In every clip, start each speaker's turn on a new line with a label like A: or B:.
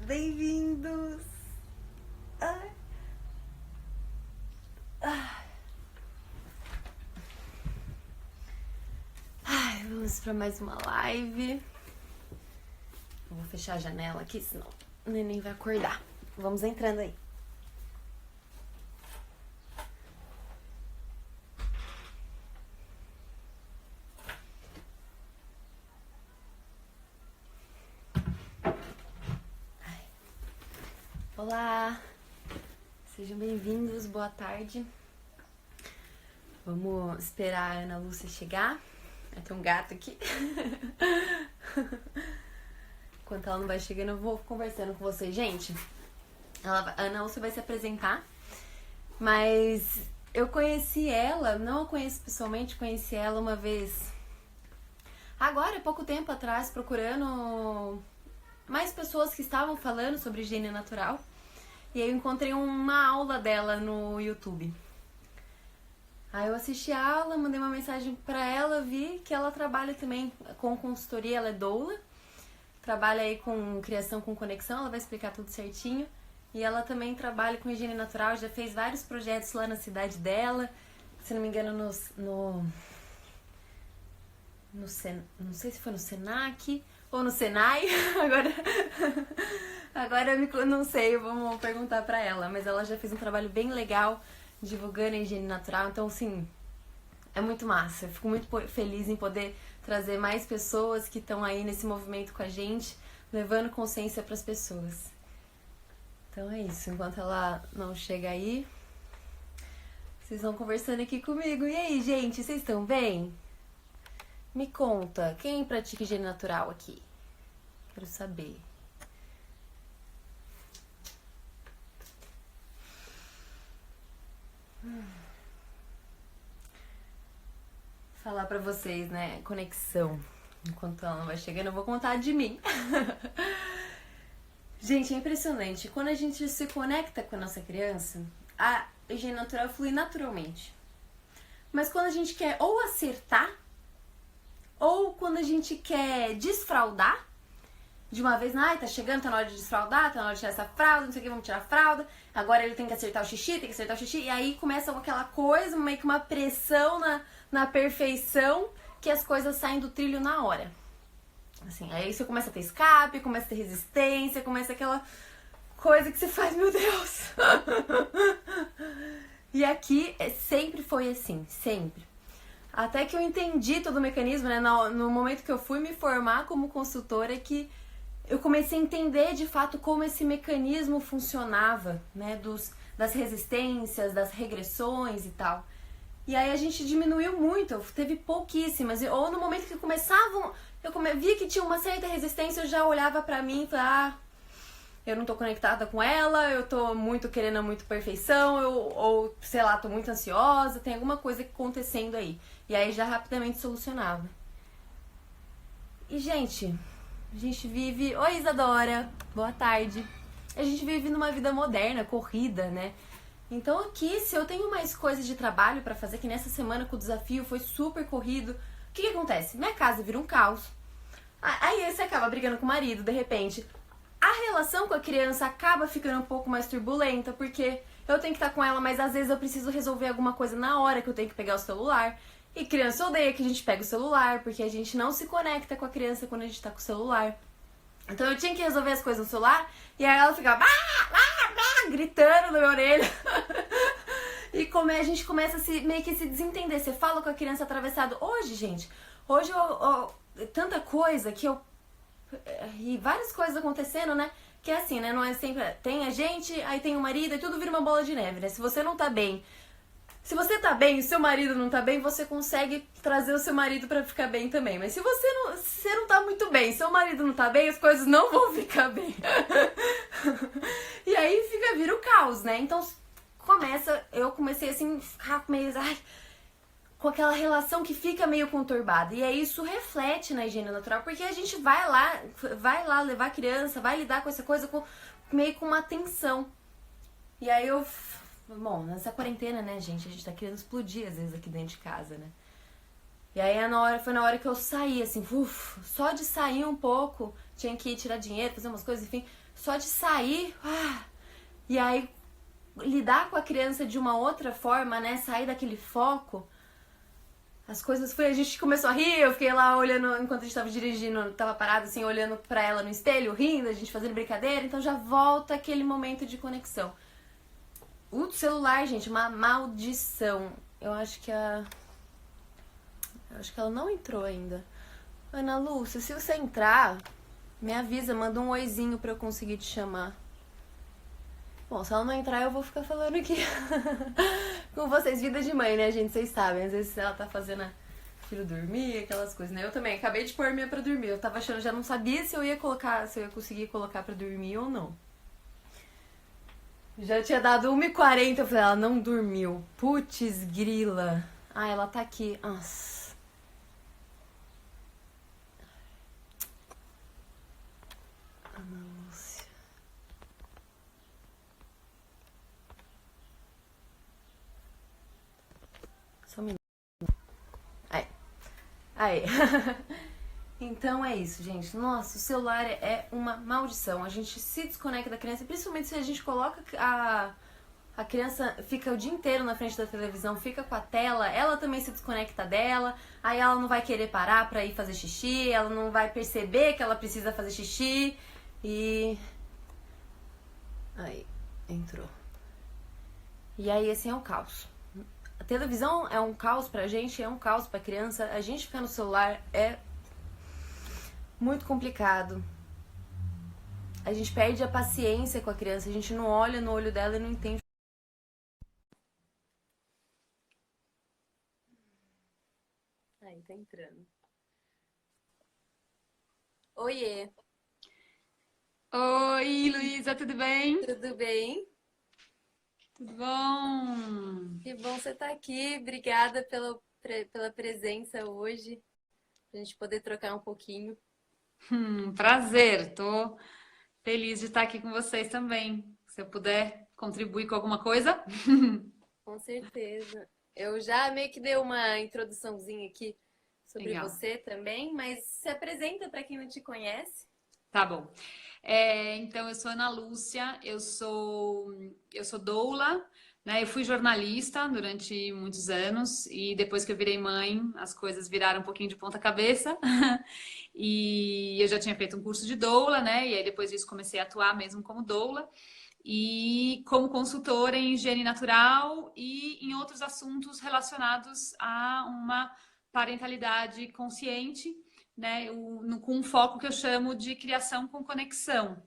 A: Bem-vindos! Ai. Vamos para mais uma live. Eu vou fechar a janela aqui, senão o neném vai acordar. Vamos entrando aí. Olá! Sejam bem-vindos, boa tarde. Vamos esperar a Ana Lúcia chegar. Tem um gato aqui. Enquanto ela não vai chegando, eu vou conversando com vocês. Gente, a Ana Lúcia vai se apresentar, mas eu conheci ela, não a conheço pessoalmente, conheci ela uma vez, agora, pouco tempo atrás, procurando mais pessoas que estavam falando sobre higiene natural. E aí eu encontrei uma aula dela no YouTube. Aí eu assisti a aula, mandei uma mensagem pra ela, vi que ela trabalha também com consultoria, ela é doula. Trabalha aí com criação com conexão, ela vai explicar tudo certinho. E ela também trabalha com higiene natural, já fez vários projetos lá na cidade dela. Se não me engano, não sei se foi no Senac ou no Senai, agora eu não sei, vamos perguntar pra ela. Mas ela já fez um trabalho bem legal divulgando a higiene natural, então assim, é muito massa. Eu fico muito feliz em poder trazer mais pessoas que estão aí nesse movimento com a gente, levando consciência para as pessoas. Então é isso, enquanto ela não chega aí, vocês vão conversando aqui comigo. E aí, gente, vocês estão bem? Me conta, quem pratica higiene natural aqui? Quero saber. Falar pra vocês, né, conexão. Enquanto ela não vai chegando, eu vou contar de mim. Gente, é impressionante. Quando a gente se conecta com a nossa criança, a higiene natural flui naturalmente. Mas quando a gente quer ou acertar, ou quando a gente quer desfraldar, de uma vez, tá chegando, tá na hora de desfraldar, tá na hora de tirar essa fralda, não sei o que, vamos tirar a fralda. Agora ele tem que acertar o xixi, e aí começa aquela coisa, meio que uma pressão na perfeição, que as coisas saem do trilho na hora. Assim, aí você começa a ter escape, começa a ter resistência, começa aquela coisa que você faz, meu Deus! E aqui sempre foi assim, sempre. Até que eu entendi todo o mecanismo, né? No momento que eu fui me formar como consultora, que eu comecei a entender de fato como esse mecanismo funcionava, né? Das resistências, das regressões e tal. E aí a gente diminuiu muito, teve pouquíssimas. Ou no momento que começavam, vi que tinha uma certa resistência, eu já olhava pra mim e falava, eu não tô conectada com ela, eu tô muito querendo muito perfeição, ou sei lá, tô muito ansiosa, tem alguma coisa acontecendo aí. E aí já rapidamente solucionava. E gente, a gente vive... Oi, Isadora, boa tarde. A gente vive numa vida moderna, corrida, né? Então aqui, se eu tenho mais coisas de trabalho pra fazer, que nessa semana com o desafio foi super corrido, o que acontece? Minha casa vira um caos. Aí você acaba brigando com o marido, de repente. A relação com a criança acaba ficando um pouco mais turbulenta, porque eu tenho que estar com ela, mas às vezes eu preciso resolver alguma coisa na hora que eu tenho que pegar o celular. E criança odeia que a gente pega o celular, porque a gente não se conecta com a criança quando a gente tá com o celular. Então eu tinha que resolver as coisas no celular, e aí ela ficava gritando na minha orelha. E a gente começa a meio que se desentender. Você fala com a criança atravessado. Hoje tanta coisa que e várias coisas acontecendo, né? Que é assim, né? Não é sempre... Tem a gente, aí tem o marido, e tudo vira uma bola de neve, né? Se você não tá bem... Se você tá bem e seu marido não tá bem, você consegue trazer o seu marido pra ficar bem também. Mas se você não tá muito bem, seu marido não tá bem, as coisas não vão ficar bem. E aí vira o caos, né? Então eu comecei assim, ficar meio... com aquela relação que fica meio conturbada. E aí isso reflete na higiene natural, porque a gente vai lá levar a criança, vai lidar com essa coisa meio com uma tensão. E aí bom, nessa quarentena, né, gente, a gente tá querendo explodir às vezes aqui dentro de casa, né? E aí foi na hora que eu saí, assim, só de sair um pouco, tinha que ir tirar dinheiro, fazer umas coisas, enfim, só de sair, e aí lidar com a criança de uma outra forma, né, sair daquele foco, as coisas foi, a gente começou a rir, eu fiquei lá olhando, enquanto a gente tava dirigindo, tava parado assim, olhando pra ela no espelho, rindo, a gente fazendo brincadeira, então já volta aquele momento de conexão. O celular, gente, uma maldição. Eu acho que ela não entrou ainda. Ana Lúcia, se você entrar, me avisa, manda um oizinho pra eu conseguir te chamar. Bom, se ela não entrar, eu vou ficar falando aqui com vocês. Vida de mãe, né, gente? Vocês sabem. Às vezes ela tá fazendo a filho dormir, aquelas coisas, né? Eu também acabei de pôr minha pra dormir. Eu tava achando, já não sabia se eu ia conseguir colocar pra dormir ou não. Já tinha dado 1h40, eu falei, ela não dormiu. Putz, grila. Ah, ela tá aqui. Nossa. Ana Lúcia. Só um minuto. Aí. Então é isso, gente. Nossa, o celular é uma maldição. A gente se desconecta da criança, principalmente se a gente coloca a criança, fica o dia inteiro na frente da televisão, fica com a tela, ela também se desconecta dela, aí ela não vai querer parar pra ir fazer xixi, ela não vai perceber que ela precisa fazer xixi e... Aí, entrou. E aí, assim, é um caos. A televisão é um caos pra gente, é um caos pra criança. A gente ficar no celular é muito complicado. A gente perde a paciência com a criança, a gente não olha no olho dela e não entende. Aí, tá entrando. Oiê,
B: Oi, Luísa, tudo bem?
A: tudo bem?
B: Tudo bom?
A: Que bom você estar aqui. Obrigada pela presença hoje, pra gente poder trocar um pouquinho.
B: Prazer, tô feliz de estar aqui com vocês também. Se eu puder contribuir com alguma coisa.
A: Com certeza. Eu já meio que dei uma introduçãozinha aqui sobre
B: Legal,
A: você também, mas se apresenta para quem não te conhece.
B: tá bom. Então, eu sou Ana Lúcia, eu sou doula, né? Eu fui jornalista durante muitos anos e depois que eu virei mãe, as coisas viraram um pouquinho de ponta cabeça. E eu já tinha feito um curso de doula, né? E aí depois disso comecei a atuar mesmo como doula. E como consultora em higiene natural e em outros assuntos relacionados a uma parentalidade consciente, né, com um foco que eu chamo de criação com conexão,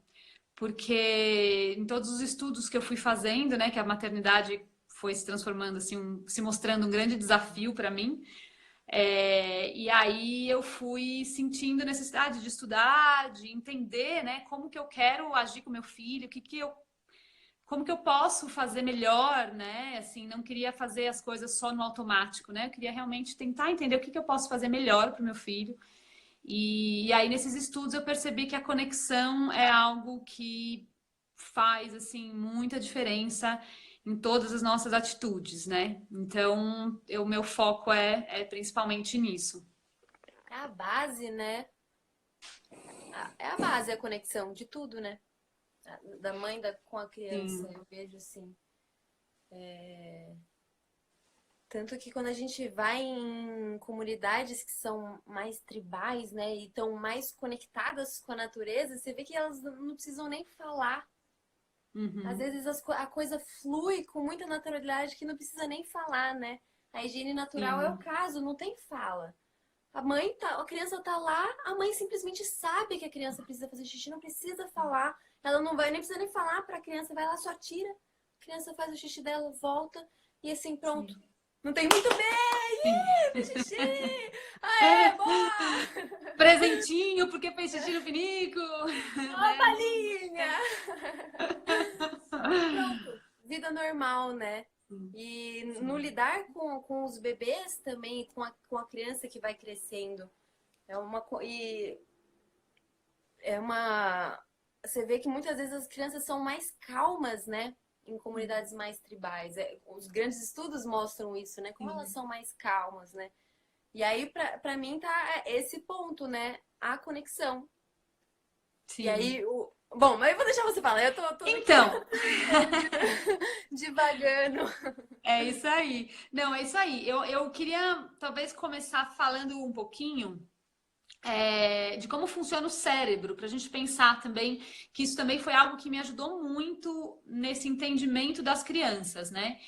B: porque em todos os estudos que eu fui fazendo, né, que a maternidade foi se transformando assim, se mostrando um grande desafio para mim. E aí eu fui sentindo necessidade de estudar, de entender, né, como que eu quero agir com meu filho, como que eu posso fazer melhor, né? Assim, não queria fazer as coisas só no automático, né? Eu queria realmente tentar entender o que eu posso fazer melhor para o meu filho. E aí, nesses estudos, eu percebi que a conexão é algo que faz, assim, muita diferença em todas as nossas atitudes, né? Então, o meu foco é principalmente nisso.
A: É a base, né? É a base, a conexão de tudo, né? Da mãe com a criança,
B: Sim.
A: eu vejo assim. Tanto que quando a gente vai em comunidades que são mais tribais, né, e estão mais conectadas com a natureza, você vê que elas não precisam nem falar. Às
B: Uhum.
A: vezes a coisa flui com muita naturalidade que não precisa nem falar, né? A higiene natural é o
B: Sim.
A: caso, não tem fala. A criança tá lá, a mãe simplesmente sabe que a criança precisa fazer xixi, não precisa falar. Ela não vai nem precisa nem falar pra criança, vai lá, só tira. A criança faz o xixi dela, volta e assim, pronto.
B: Sim.
A: Não tem muito bem!
B: Sim.
A: Fiz xixi! Aê, boa!
B: Presentinho, porque fez xixi no pinico,
A: Ó,
B: né?
A: palhinha! Pronto, vida normal, né?
B: Sim,
A: E no
B: sim.
A: lidar com os bebês também, com a criança que vai crescendo, e é uma. Você vê que muitas vezes as crianças são mais calmas, né? Em comunidades mais tribais. Os grandes estudos mostram isso, né? Como elas
B: Sim.
A: são mais calmas, né? E aí, pra mim, tá esse ponto, né? A conexão. E
B: Sim.
A: aí, bom, mas eu vou deixar você falar. Eu tô aqui
B: Então,
A: divagando.
B: é isso aí. Não, é isso aí. Eu queria talvez começar falando um pouquinho de como funciona o cérebro, para a gente pensar também que isso também foi algo que me ajudou muito nesse entendimento das crianças, né?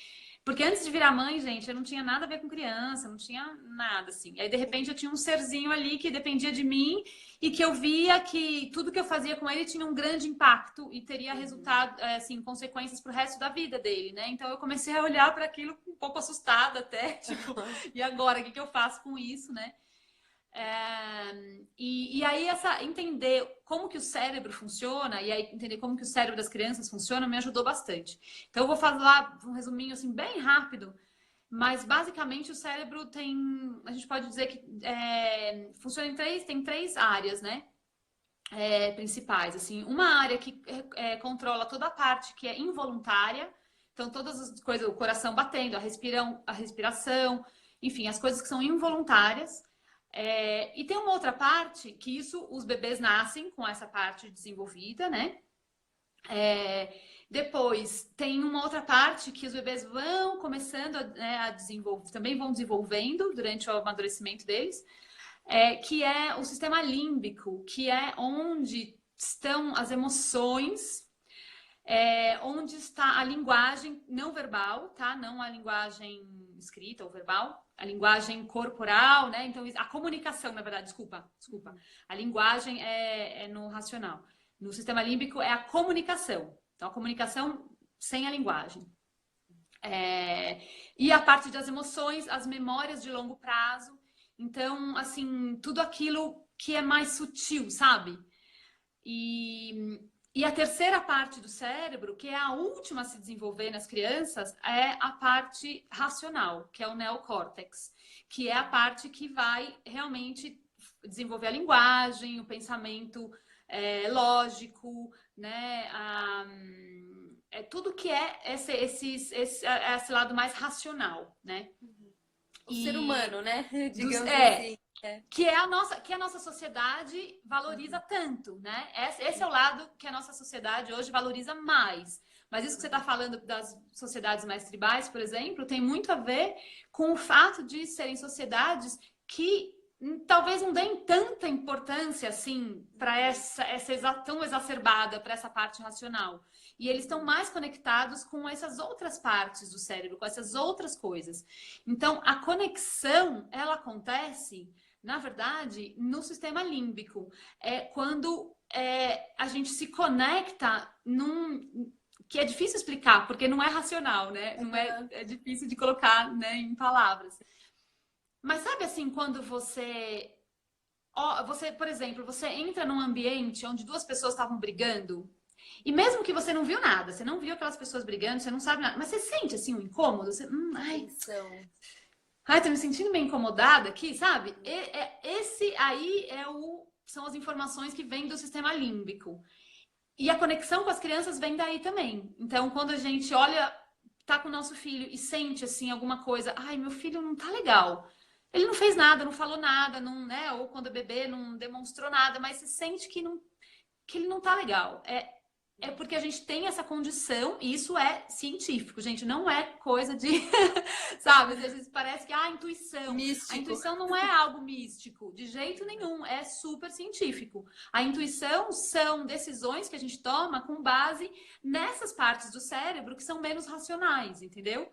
B: Porque antes de virar mãe, gente, eu não tinha nada a ver com criança, não tinha nada assim. Aí, de repente, eu tinha um serzinho ali que dependia de mim e que eu via que tudo que eu fazia com ele tinha um grande impacto e teria resultado, assim, consequências para o resto da vida dele, né? Então, eu comecei a olhar para aquilo um pouco assustada até, tipo, e agora, o que eu faço com isso, né? E aí entender como que o cérebro funciona e aí entender como que o cérebro das crianças funciona me ajudou bastante. Então eu vou falar um resuminho assim bem rápido, mas basicamente o cérebro a gente pode dizer que funciona tem três áreas, né? Principais, assim, uma área que controla toda a parte que é involuntária, então todas as coisas, o coração batendo, a respiração, enfim, as coisas que são involuntárias. E tem uma outra parte que isso os bebês nascem com essa parte desenvolvida, né? Depois tem uma outra parte que os bebês vão começando a desenvolver, também vão desenvolvendo durante o amadurecimento deles, que é o sistema límbico, que é onde estão as emoções, onde está a linguagem não verbal, tá? Não a linguagem escrita ou verbal, a linguagem corporal, né? Então, a comunicação, na verdade, desculpa. A linguagem é no racional. No sistema límbico é a comunicação. Então, a comunicação sem a linguagem. E a parte das emoções, as memórias de longo prazo. Então, assim, tudo aquilo que é mais sutil, sabe? E a terceira parte do cérebro, que é a última a se desenvolver nas crianças, é a parte racional, que é o neocórtex, que é a parte que vai realmente desenvolver a linguagem, o pensamento lógico, né? Tudo que é esse lado mais racional, né?
A: O ser humano, né? Digamos
B: É,
A: assim.
B: que é a nossa sociedade valoriza tanto, né? Esse é o lado que a nossa sociedade hoje valoriza mais. Mas isso que você está falando das sociedades mais tribais, por exemplo, tem muito a ver com o fato de serem sociedades que talvez não deem tanta importância assim para tão exacerbada para essa parte racional. E eles estão mais conectados com essas outras partes do cérebro, com essas outras coisas. Então, a conexão, ela acontece, na verdade, no sistema límbico. É quando a gente se conecta que é difícil explicar, porque não é racional, né? Não é difícil de colocar, né, em palavras. Mas sabe assim, quando por exemplo, você entra num ambiente onde duas pessoas estavam brigando, e mesmo que você não viu nada, você não viu aquelas pessoas brigando, você não sabe nada, mas você sente assim um incômodo, tô me sentindo meio incomodada aqui, sabe? Esse aí são as informações que vêm do sistema límbico. E a conexão com as crianças vem daí também. Então, quando a gente olha, tá com o nosso filho e sente assim alguma coisa, ai, meu filho não tá legal. Ele não fez nada, não falou nada, não, né? Ou quando é bebê não demonstrou nada, mas você sente que ele não tá legal. É porque a gente tem essa condição, e isso é científico, gente, não é coisa de, sabe, às vezes parece que intuição.
A: Místico.
B: A intuição não é algo místico, de jeito nenhum, é super científico. A intuição são decisões que a gente toma com base nessas partes do cérebro que são menos racionais, entendeu?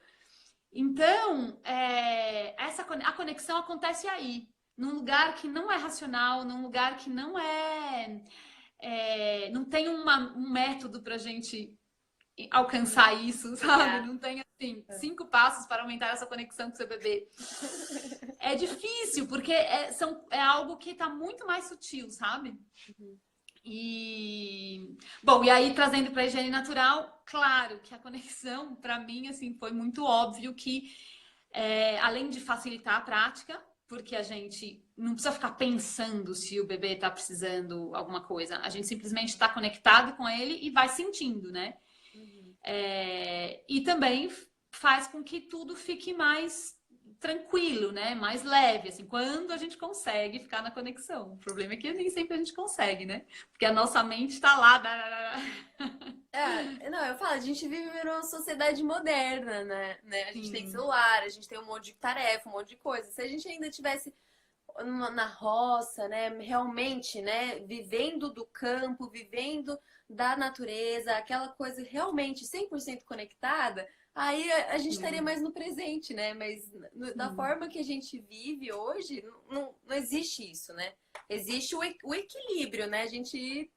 B: Então, a conexão acontece aí, num lugar que não é racional, num lugar que não não tem um método pra gente alcançar isso, sabe? Não tem, assim, 5 passos para aumentar essa conexão com seu bebê. É difícil, porque é algo que tá muito mais sutil, sabe? Bom, e aí trazendo para a higiene natural, claro que a conexão, para mim, assim, foi muito óbvio que, além de facilitar a prática, porque a gente não precisa ficar pensando se o bebê está precisando alguma coisa, a gente simplesmente está conectado com ele e vai sentindo, né? E também faz com que tudo fique mais tranquilo, né? Mais leve, assim, quando a gente consegue ficar na conexão. O problema é que nem sempre a gente consegue, né? Porque a nossa mente tá lá.
A: É, não, eu falo, a gente vive numa sociedade moderna, né? A gente tem
B: Sim.
A: celular, a gente tem um monte de tarefa, um monte de coisa. Se a gente ainda tivesse na roça, né, realmente, né, vivendo do campo, vivendo da natureza, aquela coisa realmente 100% conectada, aí a gente estaria
B: Sim,
A: mais no presente, né? Mas da
B: sim.
A: forma que a gente vive hoje, não existe isso, né? Existe o equilíbrio, né? A gente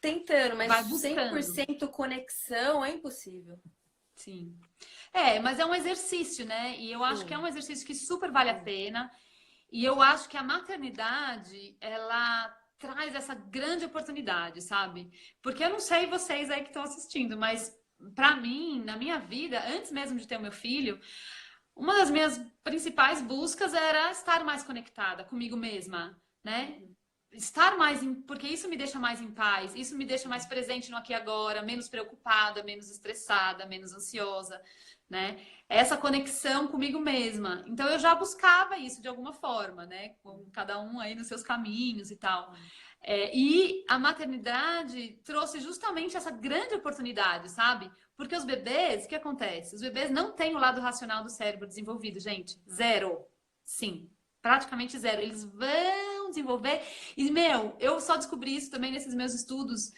A: tentando, mas
B: Vai
A: cem por
B: buscando.
A: cento conexão é impossível.
B: Sim. É, mas é um exercício, né? E eu acho que é
A: Sim,
B: um exercício que super vale a pena. E eu acho que a maternidade, ela traz essa grande oportunidade, sabe? Porque eu não sei vocês aí que estão assistindo, mas pra mim, na minha vida, antes mesmo de ter o meu filho, uma das minhas principais buscas era estar mais conectada comigo mesma, né? Estar mais em, porque isso me deixa mais em paz, isso me deixa mais presente no aqui e agora, menos preocupada, menos estressada, menos ansiosa, né? Essa conexão comigo mesma. Então eu já buscava isso de alguma forma, né? Com cada um aí nos seus caminhos e tal. E a maternidade trouxe justamente essa grande oportunidade, sabe? Porque os bebês, o que acontece? Os bebês não têm o lado racional do cérebro desenvolvido, gente. Zero. Sim. Praticamente zero. Eles vão desenvolver. E, meu, eu só descobri isso também nesses meus estudos.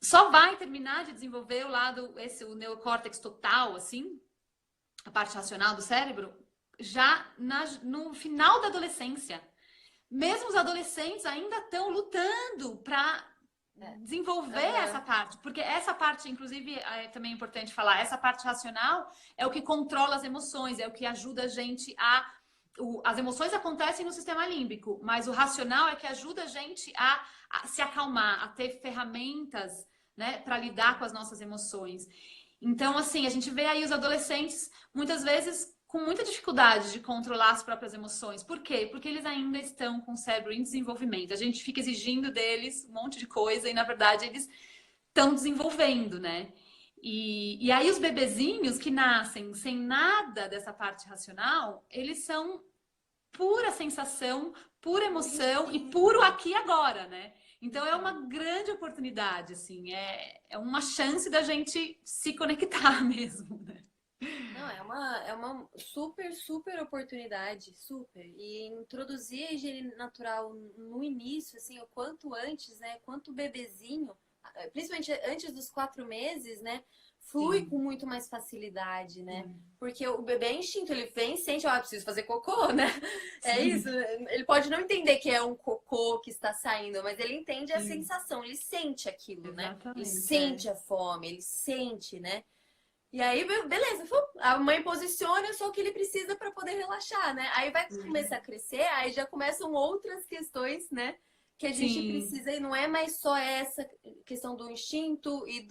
B: Só vai terminar de desenvolver o lado, o neocórtex total, assim, a parte racional do cérebro, já no final da adolescência. Mesmo os adolescentes ainda estão lutando para
A: é.
B: desenvolver essa
A: Aham.
B: parte, porque essa parte, inclusive, é também importante falar, essa parte racional é o que controla as emoções, é o que ajuda a gente a. As emoções acontecem no sistema límbico, mas o racional é que ajuda a gente a se acalmar, a ter ferramentas, né, para lidar com as nossas emoções. Então, assim, a gente vê aí os adolescentes muitas vezes com muita dificuldade de controlar as próprias emoções. Por quê? Porque eles ainda estão com o cérebro em desenvolvimento. A gente fica exigindo deles um monte de coisa e, na verdade, eles estão desenvolvendo, né? E aí os bebezinhos que nascem sem nada dessa parte racional, eles são pura sensação, pura
A: Por
B: emoção e puro
A: instinto.
B: aqui e agora, né? Então é uma
A: Sim.
B: grande oportunidade, assim, é uma chance da gente se conectar mesmo, né?
A: Não, é uma super, super oportunidade, super. E introduzir a higiene natural no início, assim, o quanto antes, né? Quanto bebezinho, principalmente antes dos 4 meses, né? Flui com
B: Sim,
A: muito mais facilidade, né?
B: sim,
A: Porque o bebê é instinto, ele vem e sente, ó, preciso fazer cocô, né? É isso.
B: sim,
A: Ele pode não entender que é um cocô que está saindo, mas ele entende a
B: sim,
A: sensação, ele sente aquilo, né? Ele
B: exatamente, é.
A: sente a fome, ele sente, né? E aí, beleza, a mãe posiciona só o que ele precisa para poder relaxar, né? Aí vai começar a crescer, aí já começam outras questões, né? Que a gente
B: Sim,
A: precisa, e não é mais só essa questão do instinto e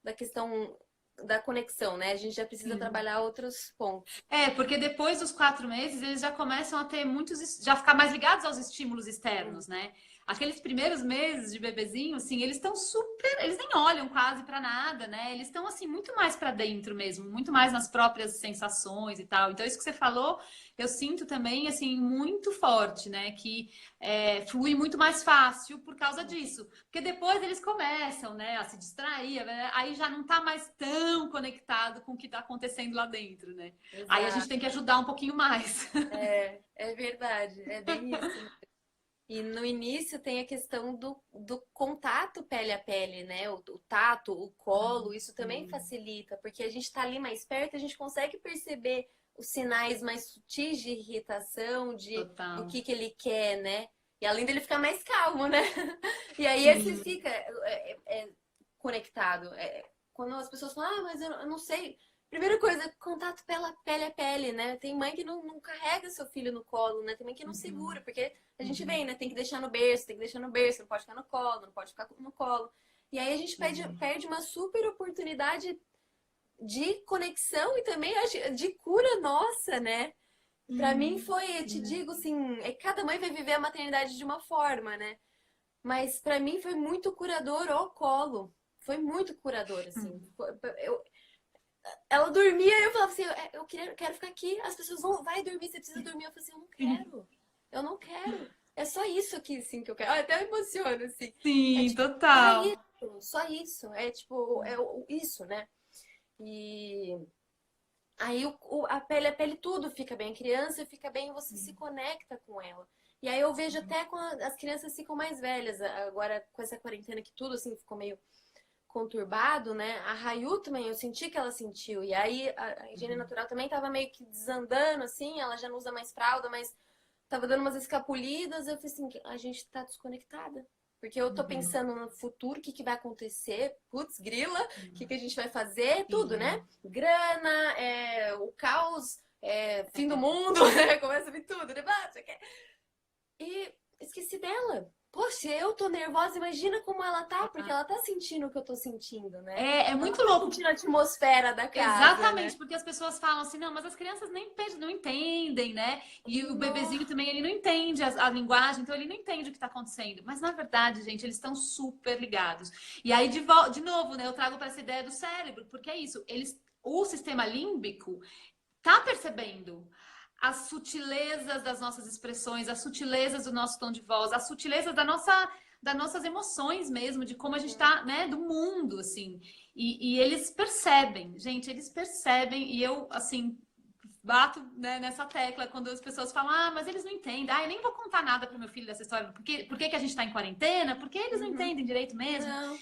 A: da questão da conexão, né? A gente já precisa
B: sim.
A: trabalhar outros pontos.
B: É, porque depois dos 4 meses eles já começam a ter muitos, já ficar mais ligados aos estímulos
A: Hum,
B: externos, né? Aqueles primeiros meses de bebezinho, assim, eles estão super, eles nem olham quase para nada, né? Eles estão assim muito mais para dentro mesmo, muito mais nas próprias sensações e tal. Então isso que você falou, eu sinto também assim muito forte, né? Que flui muito mais fácil por causa disso, porque depois eles começam, né, a se distrair, né? Aí já não tá mais tão conectado com o que tá acontecendo lá dentro, né? Aí a gente
A: exato.
B: tem que ajudar um pouquinho mais.
A: É verdade, é bem isso. E no início tem a questão do contato pele a pele, né? O tato, o colo, isso também
B: Sim,
A: facilita, porque a gente está ali mais perto, a gente consegue perceber os sinais mais sutis de irritação, do
B: total.
A: que ele quer, né? E além dele ficar mais calmo, né? E aí esse
B: Sim,
A: fica conectado. Quando as pessoas falam, ah, mas eu não sei. Primeira coisa, contato pela pele a pele, né? Tem mãe que não carrega seu filho no colo, né? Tem mãe que não segura, porque a gente vem,
B: uhum,
A: né? Tem que deixar no berço, tem que deixar no berço, não pode ficar no colo, não pode ficar no colo. E aí a gente
B: sim,
A: perde uma super oportunidade de conexão e também de cura nossa, né? Pra mim foi, eu te
B: sim,
A: digo assim, cada mãe vai viver a maternidade de uma forma, né? Mas pra mim foi muito curador o colo. Foi muito curador, assim. Eu, ela dormia e eu falava assim, quero ficar aqui. As pessoas vão, vai dormir, você precisa dormir. Eu falei assim, eu não quero. Eu não quero. É só isso aqui, assim, que eu quero. Até eu emociono, assim. É
B: Sim,
A: tipo, só
B: total.
A: isso, só isso. É tipo, isso, né? E aí a pele tudo fica bem. A criança fica bem, você se conecta com ela. E aí eu vejo até quando as crianças ficam mais velhas. Agora, com essa quarentena que tudo, assim, ficou meio conturbado, né? A Rayu também, eu senti que ela sentiu. E aí a higiene natural também tava meio que desandando, assim. Ela já não usa mais fralda, mas tava dando umas escapulidas. Eu falei assim, a gente tá desconectada. Porque eu tô
B: Uhum.
A: pensando no futuro, o que que vai acontecer. Putz, grila, o que que a gente vai fazer, tudo, né?
B: Sim.
A: Grana, o caos, fim do mundo, né? Começa a vir tudo, debate. E esqueci dela. Poxa, eu tô nervosa, imagina como ela tá, porque ela tá sentindo o que eu tô sentindo, né?
B: É
A: Ela
B: muito
A: tá
B: louco.
A: sentindo a atmosfera da casa, né?
B: Exatamente, porque as pessoas falam assim, não, mas as crianças nem não entendem, né? E o bebezinho
A: Nossa.
B: também, ele não entende a linguagem, então ele não entende o que está acontecendo. Mas na verdade, gente, eles estão super ligados. E aí, de novo, né, eu trago para essa ideia do cérebro, porque é isso, o sistema límbico tá percebendo as sutilezas das nossas expressões, as sutilezas do nosso tom de voz, as sutilezas das nossas emoções mesmo, de como a gente
A: Uhum.
B: tá, né, do mundo, assim. E eles percebem, gente, eles percebem, e eu, assim, bato, né, nessa tecla quando as pessoas falam, ah, mas eles não entendem, ah, eu nem vou contar nada pro meu filho dessa história, por que que a gente tá em quarentena? Porque eles não
A: Uhum.
B: entendem direito mesmo.
A: Não.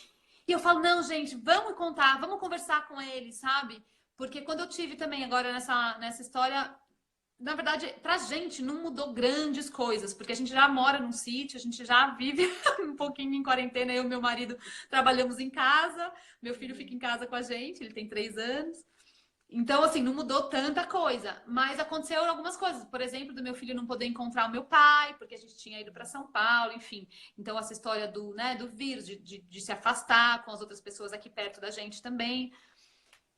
B: E eu falo, não, gente, vamos contar, vamos conversar com eles, sabe? Porque quando eu tive também agora nessa história, na verdade, pra gente não mudou grandes coisas, porque a gente já mora num sítio, a gente já vive um pouquinho em quarentena, eu e meu marido trabalhamos em casa, meu filho fica em casa com a gente, ele tem 3 anos. Então, assim, não mudou tanta coisa, mas aconteceu algumas coisas. Por exemplo, do meu filho não poder encontrar o meu pai, porque a gente tinha ido para São Paulo, enfim. Então, essa história do vírus, de se afastar com as outras pessoas aqui perto da gente também.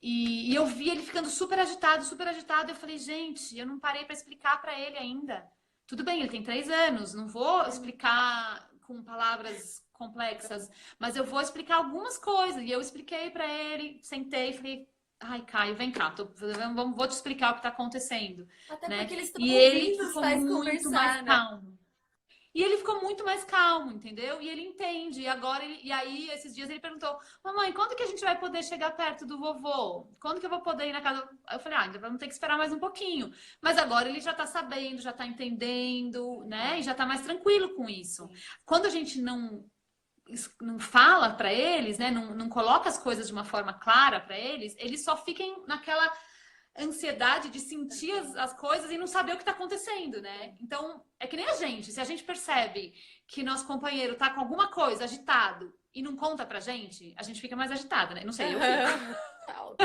B: E eu vi ele ficando super agitado, super agitado. Eu falei, gente, eu não parei para explicar para ele ainda. Tudo bem, ele tem 3 anos, não vou explicar com palavras complexas, mas eu vou explicar algumas coisas. E eu expliquei para ele, sentei, falei, ai, Caio, vem cá, vou te explicar o que está acontecendo,
A: Até
B: né?
A: porque eles estão
B: E ele
A: ouvindo os
B: ficou
A: pais
B: muito mais
A: conversar, né?
B: calmo. E ele ficou muito mais calmo, entendeu? E ele entende. E agora, e aí, esses dias ele perguntou: Mamãe, quando que a gente vai poder chegar perto do vovô? Quando que eu vou poder ir na casa? Aí eu falei: Ah, ainda vamos ter que esperar mais um pouquinho. Mas agora ele já tá sabendo, já tá entendendo, né? E já tá mais tranquilo com isso. Quando a gente não fala para eles, né? Não coloca as coisas de uma forma clara para eles só ficam naquela ansiedade de sentir as coisas e não saber o que está acontecendo, né? Então, é que nem a gente. Se a gente percebe que nosso companheiro tá com alguma coisa agitado e não conta pra gente, a gente fica mais agitada, né? Não sei, eu fico.
A: Aham. Total.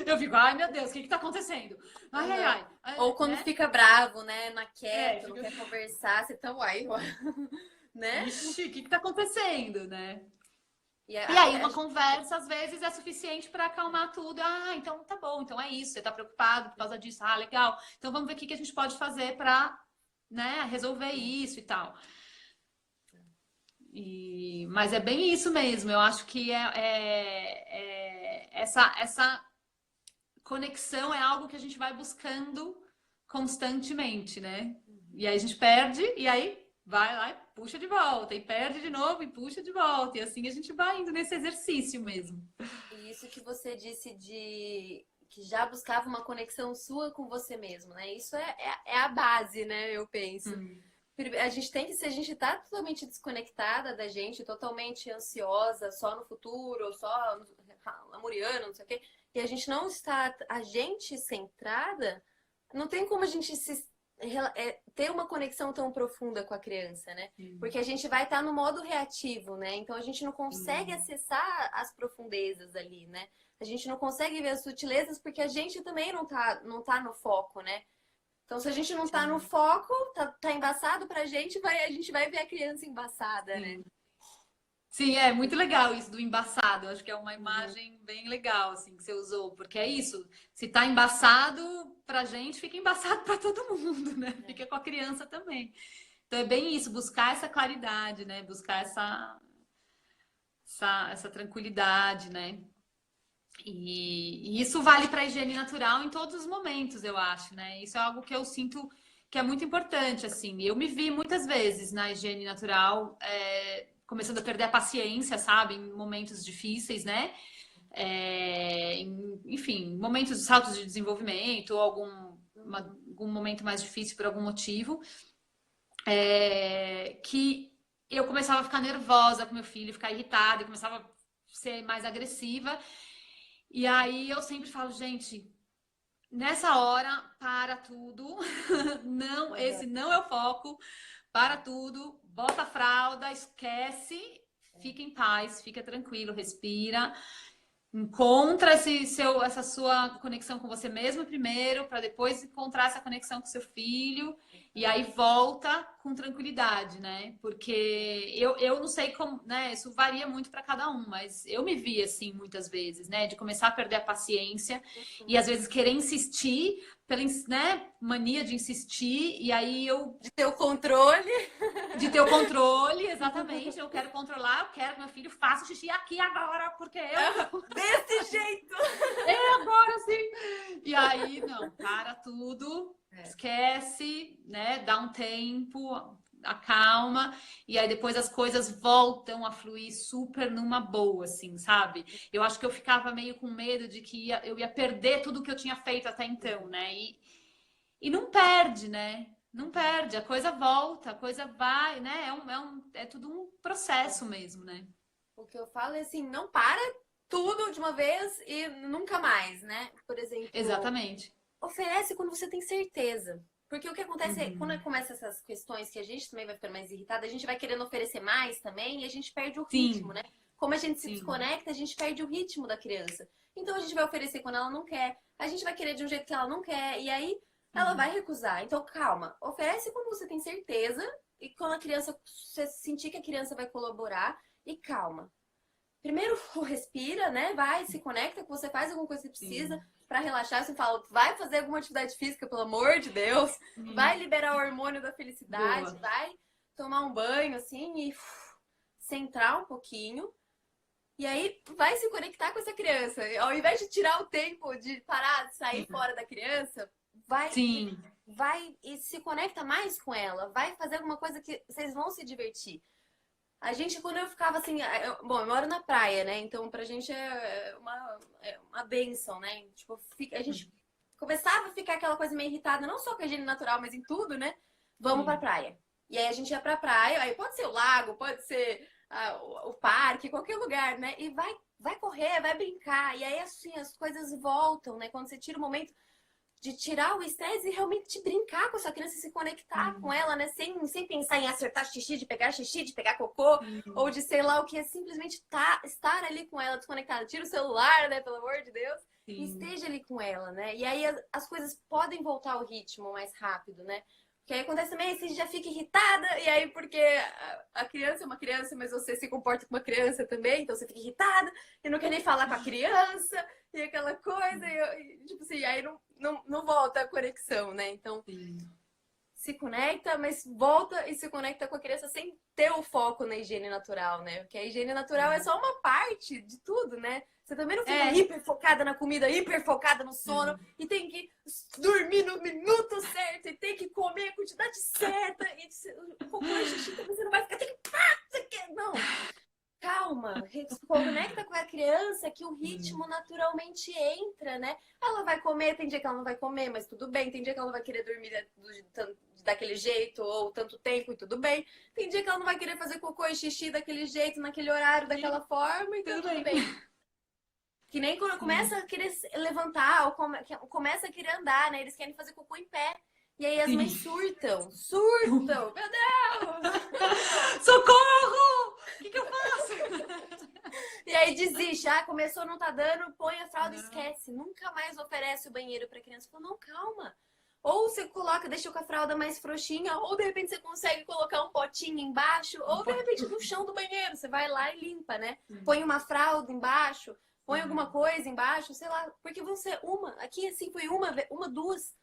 B: Eu fico, ai meu Deus, o que que tá acontecendo? Ai, ai,
A: Aham.
B: ai,
A: Ou quando
B: né?
A: fica bravo, né? Não quieto, não
B: Fica,
A: quer conversar, você tá uai, né?
B: ixi, o que que tá acontecendo, né?
A: E
B: E aí, uma conversa, às vezes, é suficiente para acalmar tudo. Ah, então tá bom, então é isso. Você tá preocupado por causa disso. Ah, legal. Então vamos ver o que que a gente pode fazer para, né, resolver isso e tal. Mas é bem isso mesmo. Eu acho que essa conexão é algo que a gente vai buscando constantemente, né? E aí a gente perde, e aí vai lá e puxa de volta, e perde de novo e puxa de volta. E assim a gente vai indo nesse exercício mesmo.
A: E isso que você disse de que já buscava uma conexão sua com você mesmo, né? Isso é a base, né? Eu penso.
B: Hum,
A: A gente tem que, se a gente tá totalmente desconectada da gente, totalmente ansiosa, só no futuro, ou só lamuriano, não sei o quê, e a gente não está a gente centrada, não tem como a gente ter uma conexão tão profunda com a criança, né?
B: hum,
A: Porque a gente vai estar no modo reativo, né? Então a gente não consegue
B: hum.
A: acessar as profundezas ali, né? A gente não consegue ver as sutilezas porque a gente também não tá no foco, né? Então, se a gente não tá no
B: Sim,
A: foco, tá embaçado pra gente, a gente vai ver a criança embaçada, né?
B: sim. Sim, é muito legal isso do embaçado. Eu acho que é uma
A: Uhum.
B: imagem bem legal, assim, que você usou, porque é isso. Se tá embaçado pra gente, fica embaçado pra todo mundo, né?
A: É.
B: Fica com a criança também. Então é bem isso, buscar essa claridade, né? Buscar essa tranquilidade, né? E isso vale para a higiene natural em todos os momentos, eu acho, né? Isso é algo que eu sinto que é muito importante, assim. Eu me vi muitas vezes na higiene natural, começando a perder a paciência, sabe? Em momentos difíceis, né? Enfim, momentos de saltos de desenvolvimento ou algum momento mais difícil por algum motivo, que eu começava a ficar nervosa com meu filho, ficar irritada, eu começava a ser mais agressiva. E aí eu sempre falo, gente, nessa hora, para tudo. Não, esse não é o foco. Para tudo, bota a fralda, esquece, fica em paz, fica tranquilo, respira. Encontra essa sua conexão com você mesmo primeiro, para depois encontrar essa conexão com seu filho, e aí volta com tranquilidade, né? Porque eu não sei como, né? Isso varia muito para cada um, mas eu me vi assim muitas vezes, né? De começar a perder a paciência e às vezes querer insistir, pela, né? Mania de insistir, e aí eu
A: De ter o controle.
B: de ter o controle, exatamente. Eu quero controlar, eu quero que meu filho faça xixi aqui agora, porque eu.
A: Desse jeito!
B: Agora sim! E aí, não, para tudo, esquece, né? Dá um tempo, acalma, e aí depois as coisas voltam a fluir super numa boa, assim, sabe? Eu acho que eu ficava meio com medo de que eu ia perder tudo que eu tinha feito até então, né? E não perde, né? Não perde, a coisa volta, a coisa vai, né? É tudo um processo mesmo, né?
A: O que eu falo é assim, não para tudo de uma vez e nunca mais, né? Por exemplo,
B: Exatamente.
A: oferece quando você tem certeza. Porque o que acontece é, quando
B: Uhum.
A: começa essas questões que a gente também vai ficando mais irritada, a gente vai querendo oferecer mais também e a gente perde o ritmo,
B: Sim,
A: né? Como a gente se
B: sim.
A: desconecta, a gente perde o ritmo da criança. Então a gente vai oferecer quando ela não quer, a gente vai querer de um jeito que ela não quer, e aí ela vai
B: Uhum.
A: recusar. Então calma, oferece quando você tem certeza e quando a criança, você sentir que a criança vai colaborar, e calma. Primeiro respira, né? Vai, se conecta, que você faz alguma coisa que precisa
B: Sim.
A: para relaxar. Você fala, vai fazer alguma atividade física, pelo amor de Deus. Vai
B: Sim.
A: liberar o hormônio da felicidade,
B: Boa.
A: vai tomar um banho assim e centrar um pouquinho. E aí vai se conectar com essa criança. Ao invés de tirar o tempo de parar, de sair fora da criança, vai
B: Sim.
A: vai e se conecta mais com ela. Vai fazer alguma coisa que vocês vão se divertir. A gente, quando eu ficava assim, bom, eu moro na praia, né? Então pra gente é uma bênção, né? Tipo, a gente começava a ficar aquela coisa meio irritada, não só com a higiene natural, mas em tudo, né? Vamos pra
B: Sim.
A: praia. E aí a gente ia pra praia, aí pode ser o lago, pode ser o parque, qualquer lugar, né? E vai correr, vai brincar. E aí, assim, as coisas voltam, né? Quando você tira o momento de tirar o estresse e realmente brincar com a sua criança e se conectar com
B: Sim.
A: ela, né? Sem pensar em acertar xixi, de pegar cocô, ou
B: Sim.
A: de sei lá o que, é simplesmente estar ali com ela desconectada. Tira o celular, né? Pelo amor de Deus. E
B: Sim.
A: esteja ali com ela, né? E aí as coisas podem voltar ao ritmo mais rápido, né? Porque aí acontece também, você já fica irritada, e aí porque a criança é uma criança, mas você se comporta como uma criança também, então você fica irritada, e não quer nem falar com a criança, e aquela coisa, tipo assim, aí não volta a conexão, né? Então,
B: Sim.
A: se conecta, mas volta e se conecta com a criança sem ter o foco na higiene natural, né? Porque a higiene natural é só uma parte de tudo, né? Você também não fica
B: É.
A: hiper focada na comida, hiper focada no sono, e tem que dormir no minuto certo, e tem que comer a quantidade certa, e cocô e xixi também você não vai ficar, tem que... Não, calma, conecta com a criança que o ritmo naturalmente entra, né? Ela vai comer, tem dia que ela não vai comer, mas tudo bem. Tem dia que ela não vai querer dormir daquele jeito ou tanto tempo e tudo bem. Tem dia que ela não vai querer fazer cocô e xixi daquele jeito, naquele horário, daquela forma, então
B: Tudo
A: tudo
B: bem.
A: bem. Que nem quando começa
B: Sim.
A: a querer levantar ou começa a querer andar, né? Eles querem fazer cocô em pé. E aí as mães
B: Sim.
A: surtam, surtam, meu Deus!
B: Socorro! O que eu faço?
A: E aí desiste, começou, não tá dando, põe a fralda e
B: Não.
A: esquece. Nunca mais oferece o banheiro pra criança. Fala, não, calma. Ou você coloca, deixa com a fralda mais frouxinha, ou de repente você consegue colocar um potinho embaixo,
B: Não
A: ou de
B: pode.
A: repente no chão do banheiro, você vai lá e limpa, né?
B: Sim.
A: Põe uma fralda embaixo, põe alguma
B: Sim.
A: coisa embaixo, sei lá, porque você, aqui assim foi uma, duas.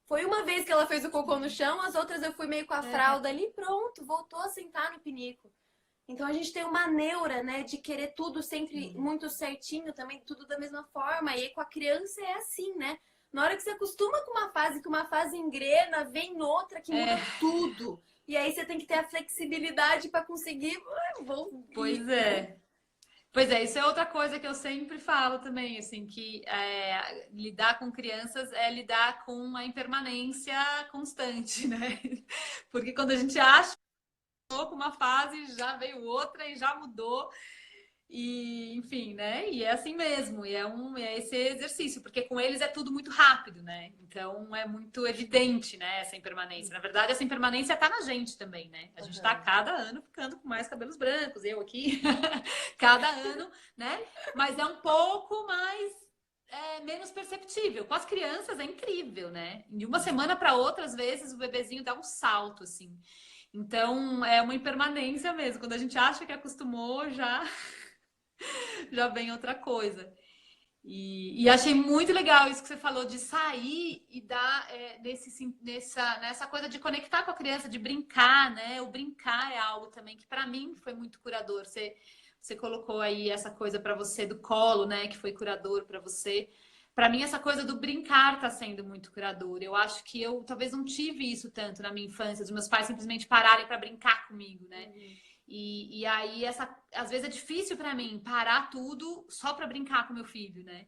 A: Foi uma vez que ela fez o cocô no chão, as outras eu fui meio com a
B: É.
A: fralda ali, pronto, voltou a sentar no pinico. Então a gente tem uma neura, né, de querer tudo sempre muito certinho, também tudo da mesma forma. E aí com a criança é assim, né? Na hora que você acostuma com uma fase, que uma fase engrena, vem outra que muda tudo. E aí você tem que ter a flexibilidade para conseguir
B: Pois
A: né?
B: é. Pois é, isso é outra coisa que eu sempre falo também, assim, que lidar com crianças é lidar com a impermanência constante, né? Porque quando a gente acha que mudou com uma fase, já veio outra e já mudou. E, enfim, né? E é assim mesmo, é esse exercício, porque com eles é tudo muito rápido, né? Então é muito evidente, né, essa impermanência. Na verdade, essa impermanência tá na gente também, né? A gente tá cada ano ficando com mais cabelos brancos, eu aqui, cada ano, né? Mas é um pouco mais menos perceptível. Com as crianças é incrível, né? De uma semana para outra, às vezes, o bebezinho dá um salto, assim. Então, é uma impermanência mesmo. Quando a gente acha que acostumou, já vem outra coisa. E achei muito legal isso que você falou de sair e dar nessa coisa de conectar com a criança, de brincar, né? O brincar é algo também que para mim foi muito curador. Você colocou aí essa coisa para você do colo, né? Que foi curador para você. Para mim, essa coisa do brincar está sendo muito curador. Eu acho que eu talvez não tive isso tanto na minha infância, dos meus pais simplesmente pararem para brincar comigo, né? E aí, às vezes é difícil para mim parar tudo só para brincar com meu filho, né?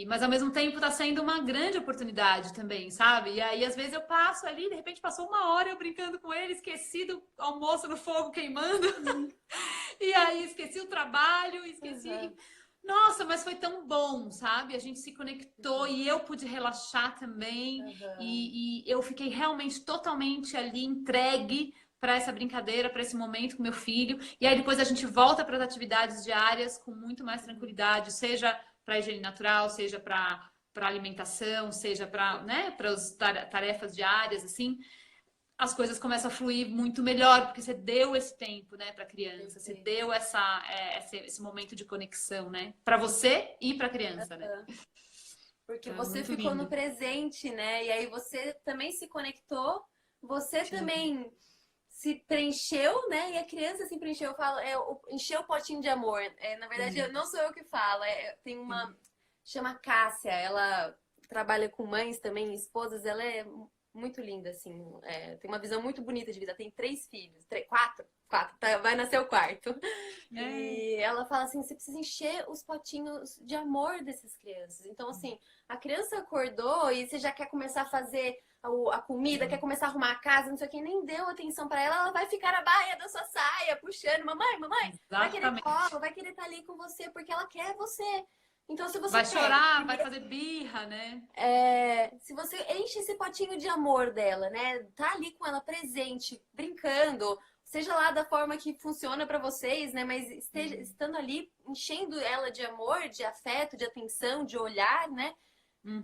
B: Mas ao mesmo tempo tá sendo uma grande oportunidade também, sabe? E aí, às vezes, eu passo ali, de repente passou uma hora eu brincando com ele, esqueci do almoço no fogo queimando, e aí esqueci o trabalho, esqueci. Nossa, mas foi tão bom, sabe? A gente se conectou e eu pude relaxar também, e eu fiquei realmente totalmente ali entregue para essa brincadeira, para esse momento com meu filho. E aí depois a gente volta para as atividades diárias com muito mais tranquilidade, seja para higiene natural, seja para alimentação, seja para, né, para as tarefas diárias, assim. As coisas começam a fluir muito melhor, porque você deu esse tempo, né, para a criança, você deu esse momento de conexão, né, para você e para a criança, né?
A: Porque
B: Então, é
A: você
B: muito
A: ficou no
B: lindo.
A: presente, né? E aí você também se conectou, você
B: Sim.
A: também se preencheu, né? E a criança se preencheu, eu falo, encheu o potinho de amor. Na verdade, não sou eu que falo, tem uma, chama Cássia, ela trabalha com mães também, esposas, ela é muito linda, assim, tem uma visão muito bonita de vida, tem 3 filhos, quatro, vai nascer o quarto. E ela fala assim, você precisa encher os potinhos de amor dessas crianças. Então, assim, a criança acordou e você já quer começar a fazer a comida, quer começar a arrumar a casa, não sei o que, nem deu atenção pra ela, ela vai ficar na baia da sua saia, puxando, mamãe, vai querer
B: Exatamente.
A: colo, vai querer estar ali com você, porque ela quer você. Então, se você
B: Vai
A: pega,
B: chorar, vai fazer birra, né?
A: se você enche esse potinho de amor dela, né? Tá ali com ela presente, brincando, seja lá da forma que funciona pra vocês, né? Mas estando ali, enchendo ela de amor, de afeto, de atenção, de olhar, né?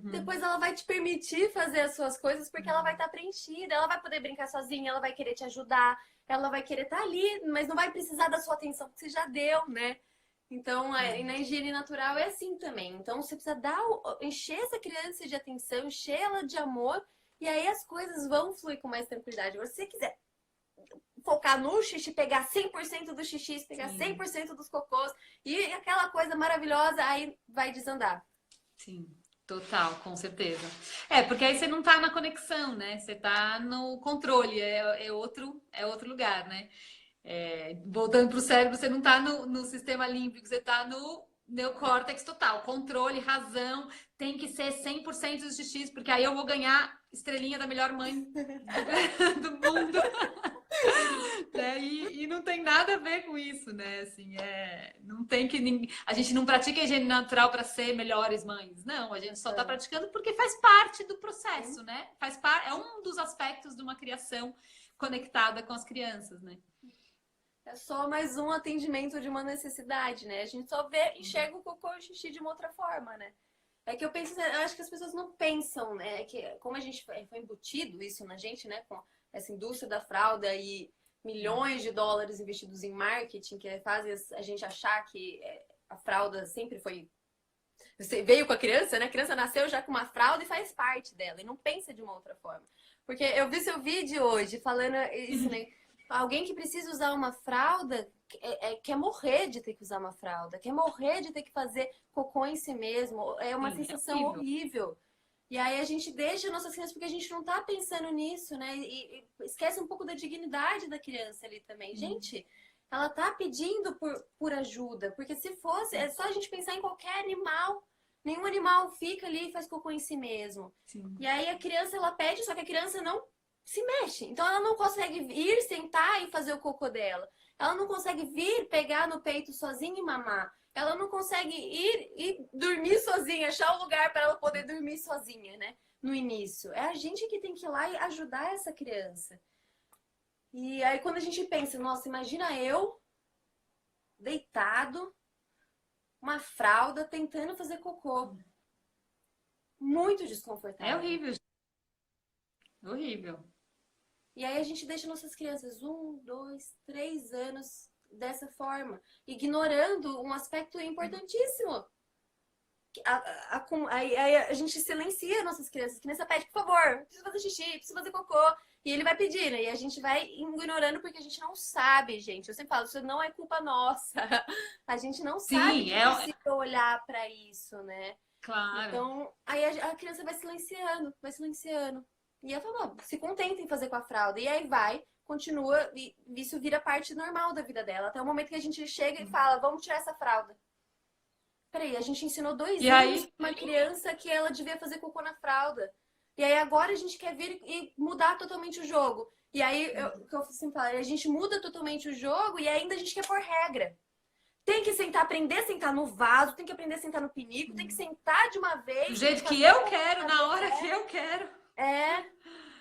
A: Depois ela vai te permitir fazer as suas coisas porque ela vai estar preenchida, ela vai poder brincar sozinha, ela vai querer te ajudar, ela vai querer estar ali, mas não vai precisar da sua atenção que você já deu, né? Então, na higiene natural é assim também. Então, você precisa encher essa criança de atenção, encher ela de amor, e aí as coisas vão fluir com mais tranquilidade. Agora, se você quiser focar no xixi, pegar 100% do xixi, pegar 100% dos cocôs, e aquela coisa maravilhosa, aí vai desandar.
B: Sim, total, com certeza. Porque aí você não tá na conexão, né? Você tá no controle, é outro lugar, né? Voltando para o cérebro, você não tá no sistema límbico, você tá no neocórtex total. Controle, razão, tem que ser 100% dos xixis, porque aí eu vou ganhar estrelinha da melhor mãe do mundo. Né? E não tem nada a ver com isso, né? Assim, não tem que a gente não pratica a higiene natural para ser melhores mães. Não, a gente só está praticando porque faz parte do processo, né? É um dos aspectos de uma criação conectada com as crianças, né?
A: É só mais um atendimento de uma necessidade, né? A gente só enxerga o cocô e o xixi de uma outra forma, né? É que eu penso, eu acho que as pessoas não pensam, né? Que como a gente foi embutido isso na gente, né? Com essa indústria da fralda e milhões de dólares investidos em marketing que fazem a gente achar que a fralda sempre foi... Você veio com a criança, né? A criança nasceu já com uma fralda e faz parte dela. E não pensa de uma outra forma. Porque eu vi seu vídeo hoje falando isso, né? Alguém que precisa usar uma fralda quer morrer de ter que usar uma fralda, quer morrer de ter que fazer cocô em si mesmo. É uma
B: Sim, é
A: sensação
B: horrível.
A: horrível. E aí a gente deixa nossas crianças porque a gente não tá pensando nisso, né? E esquece um pouco da dignidade da criança ali também. Gente, ela tá pedindo por ajuda, porque se fosse, é só a gente pensar em qualquer animal. Nenhum animal fica ali e faz cocô em si mesmo.
B: Sim.
A: E aí a criança, ela pede, só que a criança não se mexe. Então ela não consegue ir, sentar e fazer o cocô dela. Ela não consegue vir, pegar no peito sozinha e mamar. Ela não consegue ir e dormir sozinha, achar um lugar para ela poder dormir sozinha, né? No início. É a gente que tem que ir lá e ajudar essa criança. E aí quando a gente pensa, nossa, imagina eu deitado, uma fralda, tentando fazer cocô. Muito
B: É
A: desconfortável.
B: horrível, gente. Horrível.
A: E aí a gente deixa nossas crianças 1, 2, 3 anos dessa forma, ignorando um aspecto importantíssimo. Aí a gente silencia nossas crianças. A criança pede, por favor, preciso fazer xixi, preciso fazer cocô. E ele vai pedindo. E a gente vai ignorando porque a gente não sabe, gente. Eu sempre falo, isso não é culpa nossa. A gente não sabe
B: Sim,
A: que precisa olhar para isso, né?
B: claro.
A: Então, aí a criança vai silenciando, vai silenciando. E ela fala, se contenta em fazer com a fralda. E aí vai, continua, e isso vira parte normal da vida dela. Até o momento que a gente chega e fala, vamos tirar essa fralda. Peraí, a gente ensinou dois
B: E
A: anos
B: aí,
A: pra uma criança que ela devia fazer cocô na fralda. E aí agora a gente quer vir e mudar totalmente o jogo. E aí, o que eu sempre falo, a gente muda totalmente o jogo e ainda a gente quer pôr regra. Tem que sentar, aprender a sentar no vaso, tem que aprender a sentar no pinico, tem que sentar de uma
B: do
A: vez, tem que
B: jeito que
A: fazer
B: eu
A: cocô de
B: quero,
A: uma
B: na
A: vez.
B: hora que eu quero.
A: É.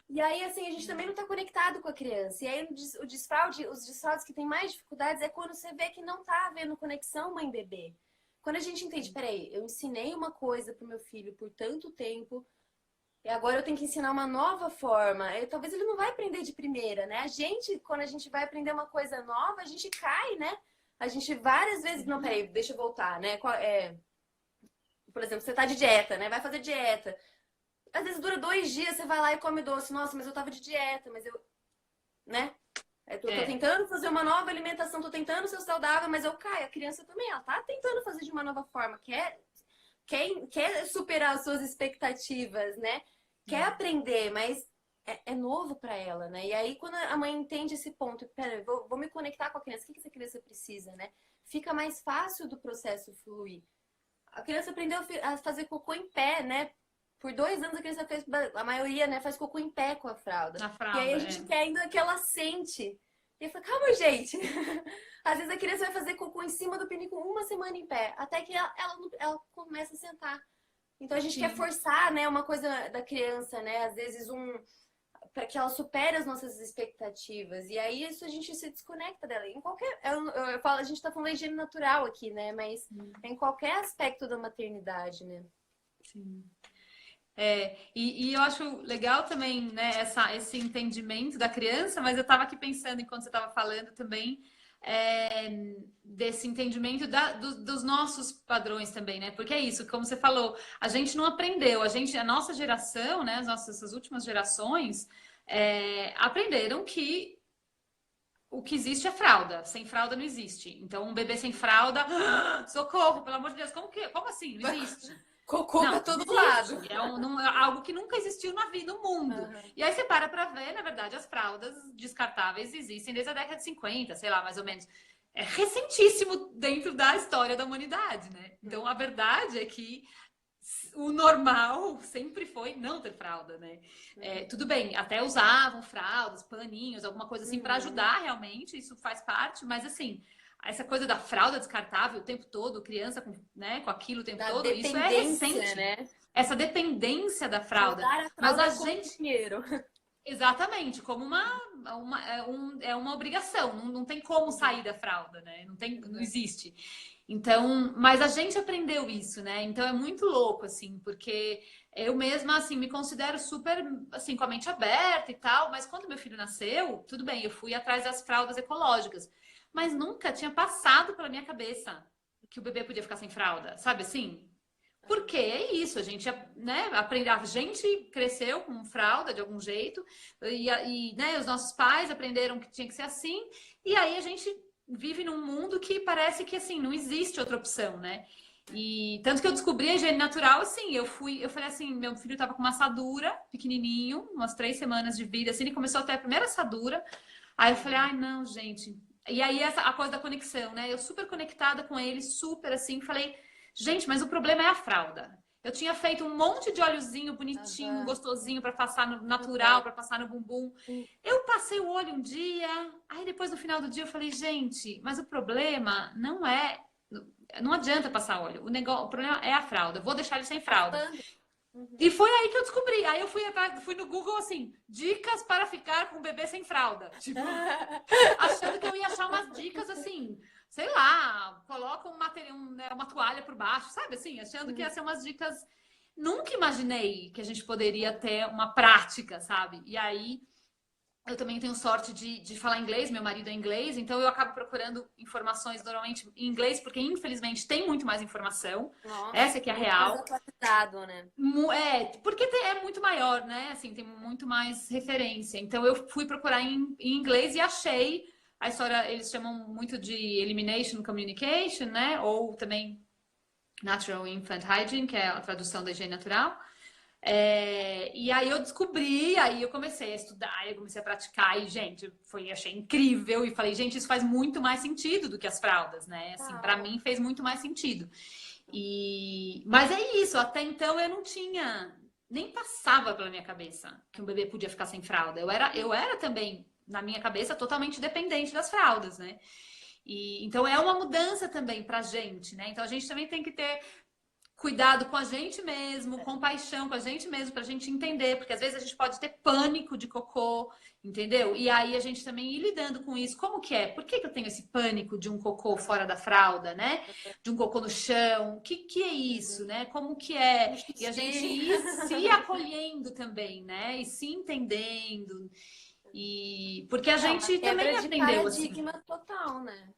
A: E aí, assim, a gente também não tá conectado com a criança. E aí, o desfraude, os desfraudes que tem mais dificuldades é quando você vê que não tá havendo conexão mãe-bebê. Quando a gente entende, peraí, eu ensinei uma coisa pro meu filho por tanto tempo, e agora eu tenho que ensinar uma nova forma. Talvez ele não vai aprender de primeira, né? A gente, quando a gente vai aprender uma coisa nova, a gente cai, né? A gente várias vezes. Não, peraí, deixa eu voltar, né? Por exemplo, você tá de dieta, né? Vai fazer dieta. Às vezes dura 2 dias, você vai lá e come doce. Nossa, mas eu tava de dieta, mas eu, né? Eu tô
B: É,
A: tentando fazer uma nova alimentação, tô tentando ser saudável, mas eu caio. A criança também, ela tá tentando fazer de uma nova forma. Quer superar as suas expectativas, né? Quer aprender, mas é novo para ela, né? E aí, quando a mãe entende esse ponto, pera, vou me conectar com a criança, o que essa criança precisa, né? Fica mais fácil do processo fluir. A criança aprendeu a fazer cocô em pé, né? Por 2 anos a criança fez, a maioria, né, faz cocô em pé com a fralda.
B: na
A: E aí
B: fralda,
A: a
B: é.
A: gente quer ainda que ela sente. E eu falo, calma, gente. Às vezes a criança vai fazer cocô em cima do pinico 1 semana em pé, até que ela começa a sentar. Então a gente quer
B: Sim.
A: forçar, né, uma coisa da criança, né? Às vezes para que ela supere as nossas expectativas. E aí isso a gente se desconecta dela. Em qualquer, eu falo, a gente tá falando de higiene natural aqui, né? Mas é em qualquer aspecto da maternidade, né?
B: Sim. E eu acho legal também, né, esse entendimento da criança, mas eu estava aqui pensando, enquanto você estava falando também, desse entendimento dos nossos padrões também, né? Porque é isso, como você falou, a gente não aprendeu, a nossa geração, né, essas últimas gerações, aprenderam que o que existe é fralda, sem fralda não existe. Então, um bebê sem fralda, socorro, pelo amor de Deus, como assim? Não existe.
A: Cocô pra
B: Não, não
A: todo lado.
B: existe. É algo que nunca existiu na vida, no mundo.
A: Uhum.
B: E aí você para ver, na verdade, as fraldas descartáveis existem desde a década de 50, sei lá, mais ou menos. É recentíssimo dentro da história da humanidade, né? Então, a verdade é que o normal sempre foi não ter fralda, né? Tudo bem, até usavam fraldas, paninhos, alguma coisa assim para ajudar realmente, isso faz parte, mas assim, essa coisa da fralda descartável o tempo todo, criança com, né, com aquilo o tempo
A: Da
B: todo, isso é
A: dependência,
B: recente.
A: né?
B: Essa dependência da
A: De
B: fralda.
A: usar a
B: Mas a
A: fralda como
B: gente,
A: dinheiro.
B: exatamente, como uma obrigação, não tem como sair da fralda, né? Não existe. Então, mas a gente aprendeu isso, né? Então é muito louco, assim, porque eu mesma, assim, me considero super, assim, com a mente aberta e tal, mas quando meu filho nasceu, tudo bem, eu fui atrás das fraldas ecológicas, mas nunca tinha passado pela minha cabeça que o bebê podia ficar sem fralda, sabe assim? Porque é isso, a gente, né, a gente cresceu com fralda de algum jeito, né, os nossos pais aprenderam que tinha que ser assim, e aí a gente vive num mundo que parece que assim, não existe outra opção, né? E tanto que eu descobri a higiene natural, assim, eu falei assim, meu filho tava com uma assadura, pequenininho, umas 3 semanas de vida, assim, ele começou a ter a primeira assadura, aí eu falei, ai, não, gente. E aí a coisa da conexão, né? Eu super conectada com ele, super assim, falei, gente, mas o problema é a fralda. Eu tinha feito um monte de óleozinho bonitinho, gostosinho para passar no natural, para passar no bumbum. Eu passei o olho um dia, aí depois no final do dia eu falei, gente, mas o problema não adianta passar óleo. O problema é a fralda. Eu vou deixar ele sem fralda. E foi aí que eu descobri. Aí eu fui no Google assim, dicas para ficar com o bebê sem fralda. Tipo, achando que eu ia achar umas dicas assim, sei lá, coloca uma toalha por baixo, sabe assim? Achando que ia ser umas dicas. Nunca imaginei que a gente poderia ter uma prática, sabe? E aí eu também tenho sorte de falar inglês, meu marido é inglês, então eu acabo procurando informações normalmente em inglês, porque infelizmente tem muito mais informação.
C: Nossa,
B: Essa que é a real.
C: mais atualizado, né?
B: Porque é muito maior, né? Assim, tem muito mais referência. Então eu fui procurar em inglês e achei a história, eles chamam muito de Elimination Communication, né? Ou também Natural Infant Hygiene, que é a tradução da higiene natural. E aí eu descobri, aí eu comecei a estudar, eu comecei a praticar e, gente, achei incrível e falei, gente, isso faz muito mais sentido do que as fraldas, né? Assim, para mim fez muito mais sentido. Mas é isso, até então eu não tinha, nem passava pela minha cabeça que um bebê podia ficar sem fralda. Eu era também, na minha cabeça, totalmente dependente das fraldas, né? Então é uma mudança também pra gente, né? Então a gente também tem que ter cuidado com a gente mesmo, compaixão com a gente mesmo, pra gente entender, porque às vezes a gente pode ter pânico de cocô, entendeu? E aí a gente também ir lidando com isso. Como que é? Por que eu tenho esse pânico de um cocô fora da fralda, né? De um cocô no chão? O que é isso, né? Como que é? E a gente ir se acolhendo também, né? E se entendendo. Porque a gente também aprendeu assim.
C: Paradigma total, né?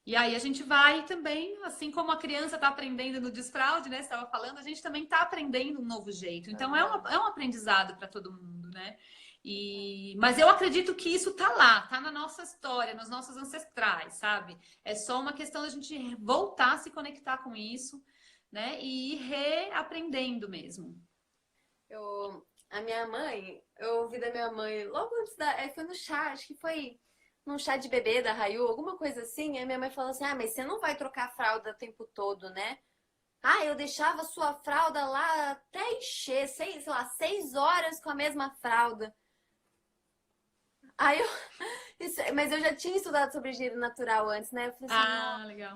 B: E aí a gente vai também, assim como a criança está aprendendo no desfraude, né? Você estava falando, a gente também está aprendendo um novo jeito. Então é um aprendizado para todo mundo, né? Mas eu acredito que isso tá lá, tá na nossa história, nos nossos ancestrais, sabe? É só uma questão da gente voltar a se conectar com isso, né? E ir reaprendendo mesmo.
C: A minha mãe, eu ouvi da minha mãe logo antes foi no chá, acho que foi num chá de bebê da Rayu, alguma coisa assim. Aí minha mãe falou assim: ah, mas você não vai trocar a fralda o tempo todo, né? Ah, eu deixava a sua fralda lá até encher, sei lá, 6 horas com a mesma fralda. Aí mas eu já tinha estudado sobre higiene natural antes, né? Eu falei assim,
B: legal.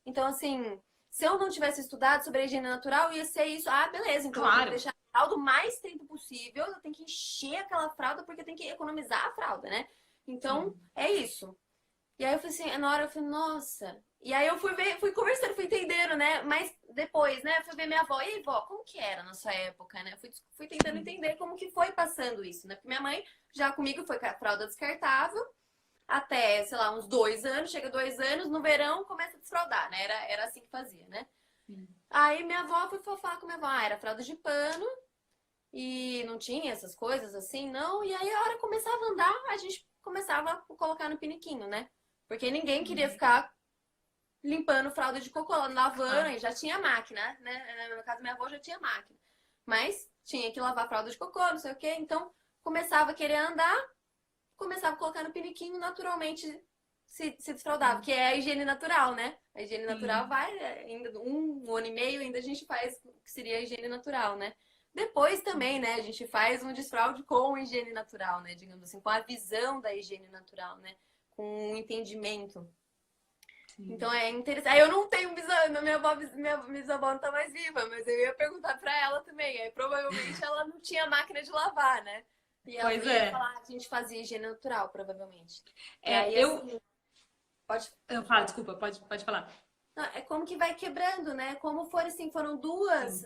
C: Então, assim, se eu não tivesse estudado sobre a higiene natural, ia ser isso. Ah, beleza, então eu
B: Claro.
C: tenho que deixar a fralda o mais tempo possível, eu tenho que encher aquela fralda porque eu tenho que economizar a fralda, né? Então, é isso. E aí eu falei assim, na hora eu falei, nossa. E aí eu fui conversando, fui entendendo, né? Mas depois, né, eu fui ver minha avó. E aí, vó, como que era na sua época, né? Fui tentando entender como que foi passando isso, né? Porque minha mãe já comigo foi com a fralda descartável até, sei lá, uns 2 anos. Chega 2 anos, no verão começa a desfraldar, né? Era assim que fazia, né? Aí minha avó foi falar com minha avó, era fralda de pano. E não tinha essas coisas assim, não. E aí a hora que começava a andar, a gente começava a colocar no piniquinho, né? Porque ninguém queria ficar limpando fralda de cocô, lavando, e já tinha máquina, né? No meu caso, minha avó já tinha máquina. Mas tinha que lavar fralda de cocô, não sei o quê. Então, começava a querer andar, começava a colocar no piniquinho, naturalmente se desfraldava, que é a higiene natural, né? A higiene natural vai, ainda 1 ano e meio, ainda a gente faz o que seria a higiene natural, né? Depois também, né, a gente faz um desfraude com higiene natural, né, digamos assim, com a visão da higiene natural, né, com o entendimento. Então é interessante. Aí eu não tenho bisavó, minha bisavó não tá mais viva, mas eu ia perguntar pra ela também. Aí provavelmente ela não tinha máquina de lavar, né? E ela ia falar que a gente fazia higiene natural, provavelmente. Assim,
B: Eu falo, desculpa, pode falar.
C: É como que vai quebrando, né? Como foram duas,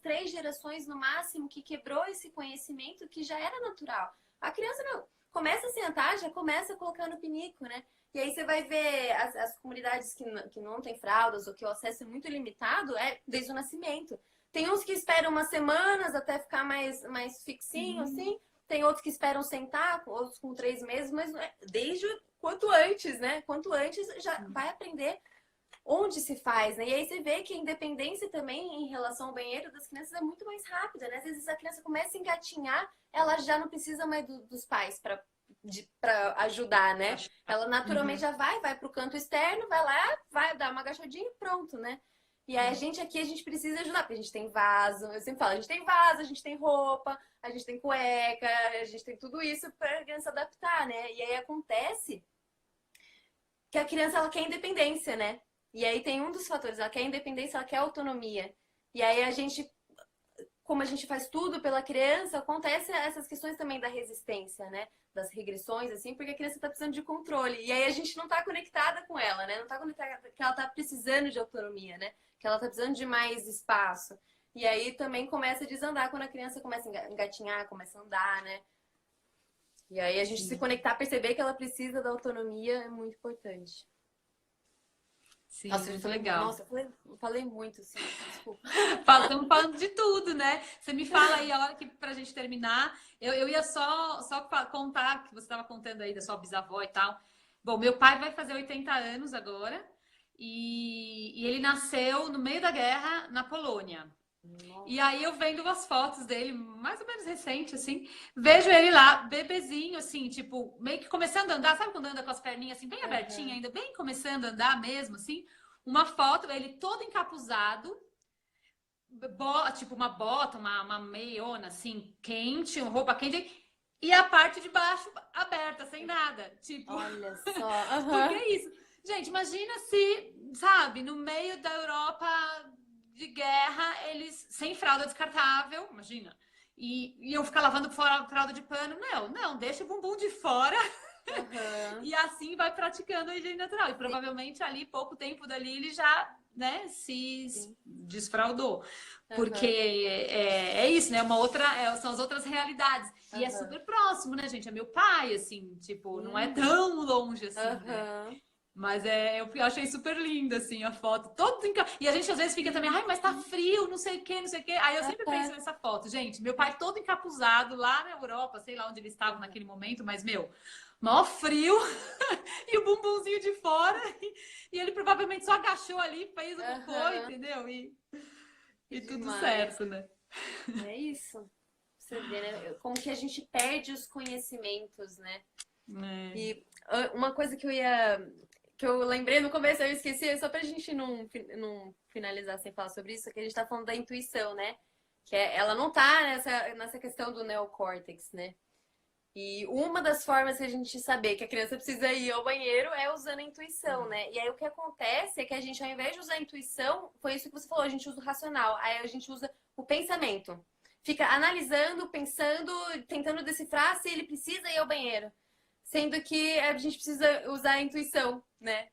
C: 3 gerações no máximo que quebrou esse conhecimento que já era natural. A criança não. começa a sentar, já começa a colocar no pinico, né? E aí você vai ver as comunidades que não têm fraldas ou que o acesso é muito limitado, é desde o nascimento. Tem uns que esperam umas semanas até ficar mais fixinho, assim. Tem outros que esperam sentar, outros com 3 meses, mas desde quanto antes, né? Quanto antes já vai aprender onde se faz, né? E aí você vê que a independência também em relação ao banheiro das crianças é muito mais rápida, né? Às vezes a criança começa a engatinhar, ela já não precisa mais dos pais para ajudar, né? Ela naturalmente já vai pro canto externo, vai lá, vai dar uma agachadinha e pronto, né? E aí a gente precisa ajudar, porque a gente tem vaso, eu sempre falo, a gente tem vaso, a gente tem roupa, a gente tem cueca, a gente tem tudo isso para a criança adaptar, né? E aí acontece que a criança ela quer independência, né? E aí tem um dos fatores, ela quer independência, ela quer autonomia. E aí a gente, como a gente faz tudo pela criança, acontece essas questões também da resistência, né? Das regressões, assim, porque a criança tá precisando de controle. E aí a gente não tá conectada com ela, né? Não tá conectada que ela tá precisando de autonomia, né? Que ela tá precisando de mais espaço. E aí também começa a desandar quando a criança começa a engatinhar, começa a andar, né? E aí a gente se conectar, perceber que ela precisa da autonomia é muito importante.
B: Sim,
C: Nossa,
B: muito legal.
C: Nossa, eu falei muito, assim, desculpa.
B: Estamos falando de tudo, né? Você me fala aí a hora que pra gente terminar. Eu ia só contar que você estava contando aí da sua bisavó e tal. Bom, meu pai vai fazer 80 anos agora e ele nasceu no meio da guerra na Polônia. Nossa. E aí eu vendo as fotos dele, mais ou menos recente, assim, vejo ele lá, bebezinho, assim, tipo, meio que começando a andar, sabe quando anda com as perninhas assim, bem abertinhas, ainda bem começando a andar mesmo, assim, uma foto, ele todo encapuzado, tipo uma bota, uma meiona, assim, quente, uma roupa quente, e a parte de baixo aberta, sem nada, tipo...
C: Olha só,
B: Porque é isso. Gente, imagina se, sabe, no meio da Europa... de guerra, eles sem fralda descartável, imagina. E iam ficar lavando fralda de pano. Não, deixa o bumbum de fora. E assim vai praticando a higiene natural. E provavelmente ali, pouco tempo dali, ele já, né, se desfraldou. Porque é isso, né? São as outras realidades. E é super próximo, né, gente? É meu pai, assim, tipo, não é tão longe assim, né? Mas eu achei super linda, assim, a foto. E a gente às vezes fica também, ai, mas tá frio, não sei o quê, não sei o quê. Aí eu sempre penso nessa foto. Gente, meu pai todo encapuzado lá na Europa, sei lá onde ele estava naquele momento, mas, maior frio e o bumbumzinho de fora. E ele provavelmente só agachou ali, fez o cocô, entendeu? E tudo certo, né?
C: É isso. Você vê, né? Como que a gente perde os conhecimentos, né? E uma coisa que eu lembrei no começo, eu esqueci, só pra gente não finalizar sem falar sobre isso, que a gente tá falando da intuição, né? Que ela não tá nessa questão do neocórtex, né? E uma das formas que a gente saber que a criança precisa ir ao banheiro é usando a intuição, né? E aí o que acontece é que a gente, ao invés de usar a intuição, foi isso que você falou, a gente usa o racional, aí a gente usa o pensamento. Fica analisando, pensando, tentando decifrar se ele precisa ir ao banheiro. Sendo que a gente precisa usar a intuição, né?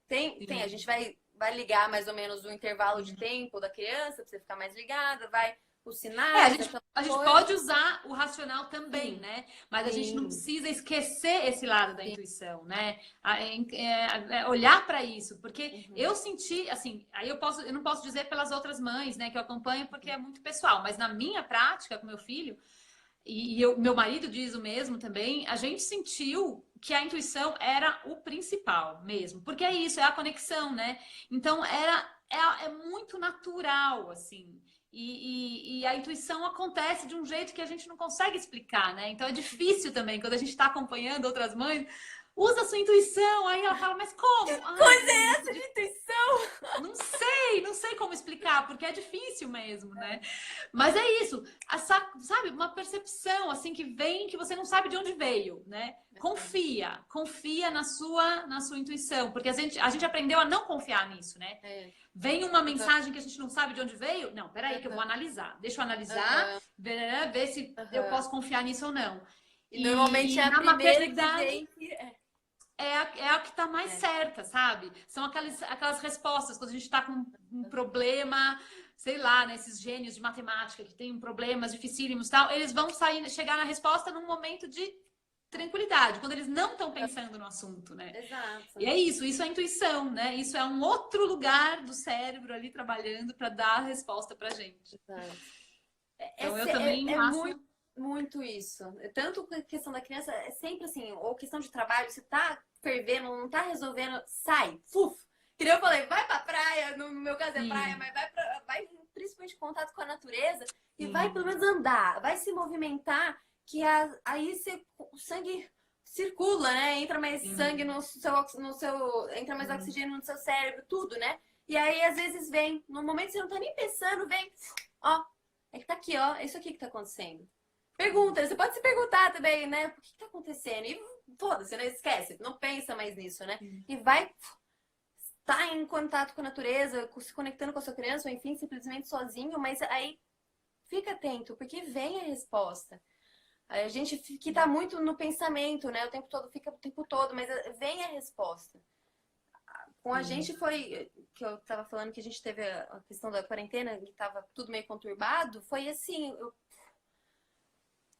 C: A gente vai ligar mais ou menos o intervalo de tempo da criança, pra você ficar mais ligada, os sinais.
B: A gente pode usar o racional também, né? Mas a gente não precisa esquecer esse lado da intuição, né? Olhar para isso, porque eu senti, assim, aí eu não posso dizer pelas outras mães, né, que eu acompanho, porque é muito pessoal, mas na minha prática com meu filho, meu marido diz o mesmo também, a gente sentiu que a intuição era o principal mesmo, porque é isso, é a conexão, né? Então é muito natural, assim. E a intuição acontece de um jeito que a gente não consegue explicar, né? Então é difícil também, quando a gente está acompanhando outras mães, usa a sua intuição, aí ela fala, mas como?
C: Coisa é essa de intuição?
B: Não sei como explicar, porque é difícil mesmo, né? Mas é isso, sabe, uma percepção assim que vem, que você não sabe de onde veio, né? Confia na sua intuição, porque a gente aprendeu a não confiar nisso, né? Vem uma mensagem que a gente não sabe de onde veio, não, peraí que eu vou analisar, deixa eu analisar, ver se eu posso confiar nisso ou não.
C: E normalmente é a primeira que vem
B: é a que tá mais certa, sabe? São aquelas respostas, quando a gente tá com um problema, sei lá, né, esses gênios de matemática que tem problemas dificílimos e tal, eles vão chegar na resposta num momento de tranquilidade, quando eles não estão pensando no assunto, né?
C: Exato.
B: E é isso é intuição, né? Isso é um outro lugar do cérebro ali trabalhando para dar a resposta pra gente.
C: Exato.
B: Então eu também faço.
C: Muito isso. Tanto a questão da criança, é sempre assim, ou questão de trabalho, você tá fervendo, não tá resolvendo, sai, fuf. Que nem eu falei, vai pra praia, no meu caso é praia, mas vai principalmente em contato com a natureza e vai pelo menos andar, vai se movimentar, que aí o sangue circula, né? Entra mais sangue no seu, entra mais oxigênio no seu cérebro, tudo, né? E aí às vezes vem, no momento que você não tá nem pensando, vem, ó, é que tá aqui, ó, é isso aqui que tá acontecendo. Pergunta, você pode se perguntar também, né? Por que tá acontecendo? E foda-se, né? Esquece, não pensa mais nisso, né? E vai estar em contato com a natureza, se conectando com a sua criança, ou enfim, simplesmente sozinho, mas aí fica atento, porque vem a resposta. A gente que tá muito no pensamento, né? O tempo todo, fica o tempo todo, mas vem a resposta. Com a gente foi, que eu tava falando que a gente teve a questão da quarentena, que tava tudo meio conturbado, foi assim, eu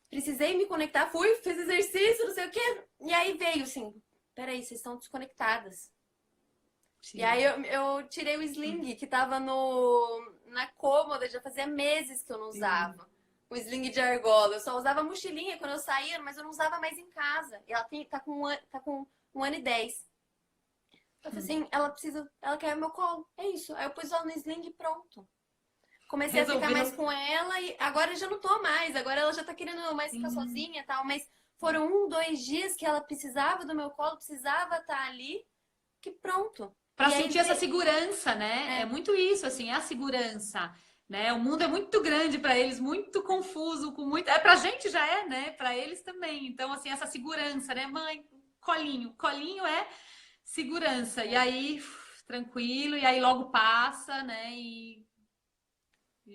C: precisei me conectar, fui, fiz exercício, não sei o quê. E aí veio assim, peraí, vocês estão desconectadas. Sim. E aí eu tirei o sling que tava na cômoda, já fazia meses que eu não usava. O sling de argola. Eu só usava mochilinha quando eu saía, mas eu não usava mais em casa. E ela tá com 1 ano e 10. Eu falei assim, ela quer meu colo. É isso. Aí eu pus ela no sling e pronto. Comecei a ficar mais com ela e agora já não tô mais. Agora ela já tá querendo mais ficar sozinha e tal. Mas foram 1, 2 dias que ela precisava do meu colo, precisava estar ali, que pronto.
B: Pra sentir essa segurança, né? É muito isso, assim, é a segurança, né? O mundo é muito grande pra eles, muito confuso, com muito... Pra gente já é, né? Pra eles também. Então, assim, essa segurança, né? Mãe, colinho. Colinho é segurança. E aí, tranquilo, e aí logo passa, né? E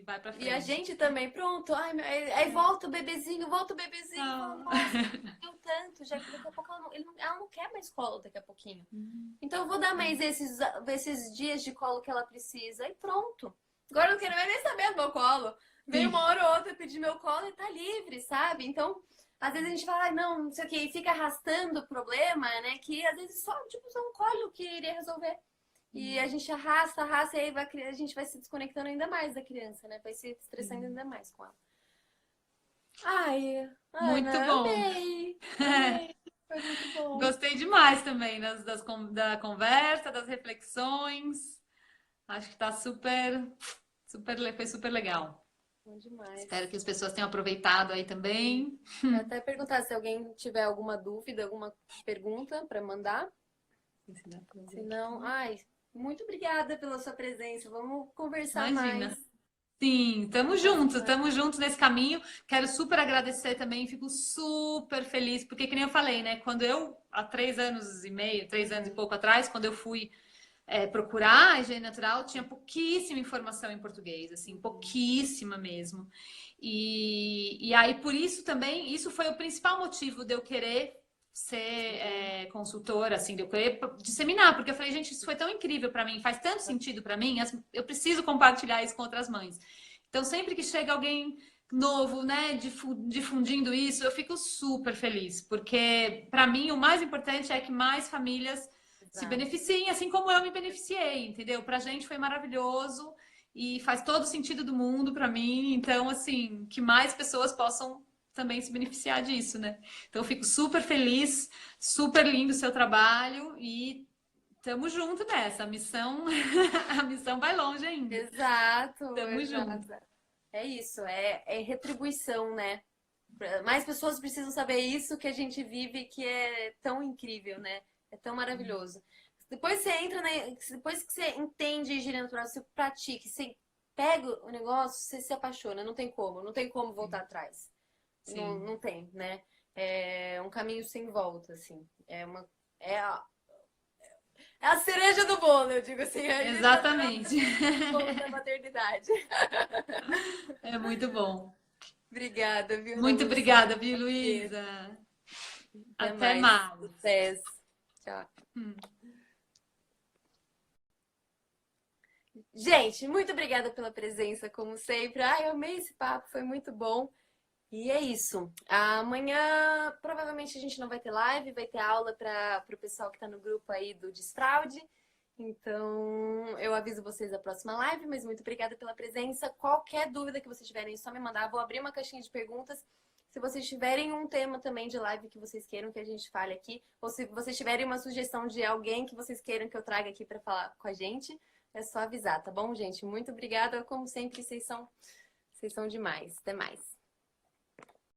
B: vai pra frente.
C: E a gente também, pronto. Ai, aí volta o bebezinho, volta o bebezinho. Nossa, deu tanto. Já que daqui a pouco ela não quer mais colo daqui a pouquinho. Então eu vou dar mais esses dias de colo que ela precisa e pronto. Agora eu não quero nem saber do meu colo. Vem uma hora ou outra pedir meu colo e tá livre, sabe? Então, às vezes a gente fala, não sei o que, e fica arrastando o problema, né? Que às vezes só, tipo, só um colo que iria resolver. E a gente arrasta, e aí a gente vai se desconectando ainda mais da criança, né? Vai se estressando ainda mais com ela. Ai,
B: muito
C: Ana,
B: bom.
C: Amei. Foi muito bom.
B: Gostei demais também da conversa, das reflexões. Acho que tá foi super legal.
C: Bom demais.
B: Espero que as pessoas tenham aproveitado aí também.
C: Vou até perguntar se alguém tiver alguma dúvida, alguma pergunta para mandar. Se não, muito obrigada pela sua presença. Vamos conversar mais.
B: Sim, estamos juntos nesse caminho. Quero super agradecer também, fico super feliz, porque que nem eu falei, né? Quando eu, há 3 anos e meio, 3 anos e pouco atrás, quando eu fui procurar a higiene natural, tinha pouquíssima informação em português, assim, pouquíssima mesmo. E aí, por isso também, isso foi o principal motivo de eu querer ser consultora, assim, de eu querer disseminar, porque eu falei, gente, isso foi tão incrível para mim, faz tanto sentido para mim, eu preciso compartilhar isso com outras mães. Então, sempre que chega alguém novo, né, difundindo isso, eu fico super feliz, porque para mim o mais importante é que mais famílias se beneficiem, assim como eu me beneficiei, entendeu? Pra gente foi maravilhoso e faz todo sentido do mundo para mim, então, assim, que mais pessoas possam também se beneficiar disso, né? Então, eu fico super feliz, super lindo o seu trabalho e tamo junto nessa. A missão vai longe ainda.
C: Exato.
B: Tamo junto.
C: É isso, é retribuição, né? Mais pessoas precisam saber isso que a gente vive, que é tão incrível, né? É tão maravilhoso. Depois você entra, depois que você entende higiene natural, você pratica, você pega o negócio, você se apaixona, não tem como voltar atrás. Não tem, né? É um caminho sem volta, assim. É a cereja do bolo, eu digo assim.
B: Exatamente.
C: O bolo da maternidade.
B: É muito bom.
C: Obrigada, viu?
B: Muito obrigada, viu, Luísa? Até mais.
C: Sucesso. Tchau. Gente, muito obrigada pela presença, como sempre. Ai, eu amei esse papo, foi muito bom. E é isso. Amanhã provavelmente a gente não vai ter live, vai ter aula para o pessoal que está no grupo aí do Desfraude. Então eu aviso vocês da próxima live, mas muito obrigada pela presença. Qualquer dúvida que vocês tiverem, é só me mandar. Vou abrir uma caixinha de perguntas. Se vocês tiverem um tema também de live que vocês queiram que a gente fale aqui, ou se vocês tiverem uma sugestão de alguém que vocês queiram que eu traga aqui para falar com a gente, é só avisar, tá bom, gente? Muito obrigada. Como sempre, vocês são demais. Até mais.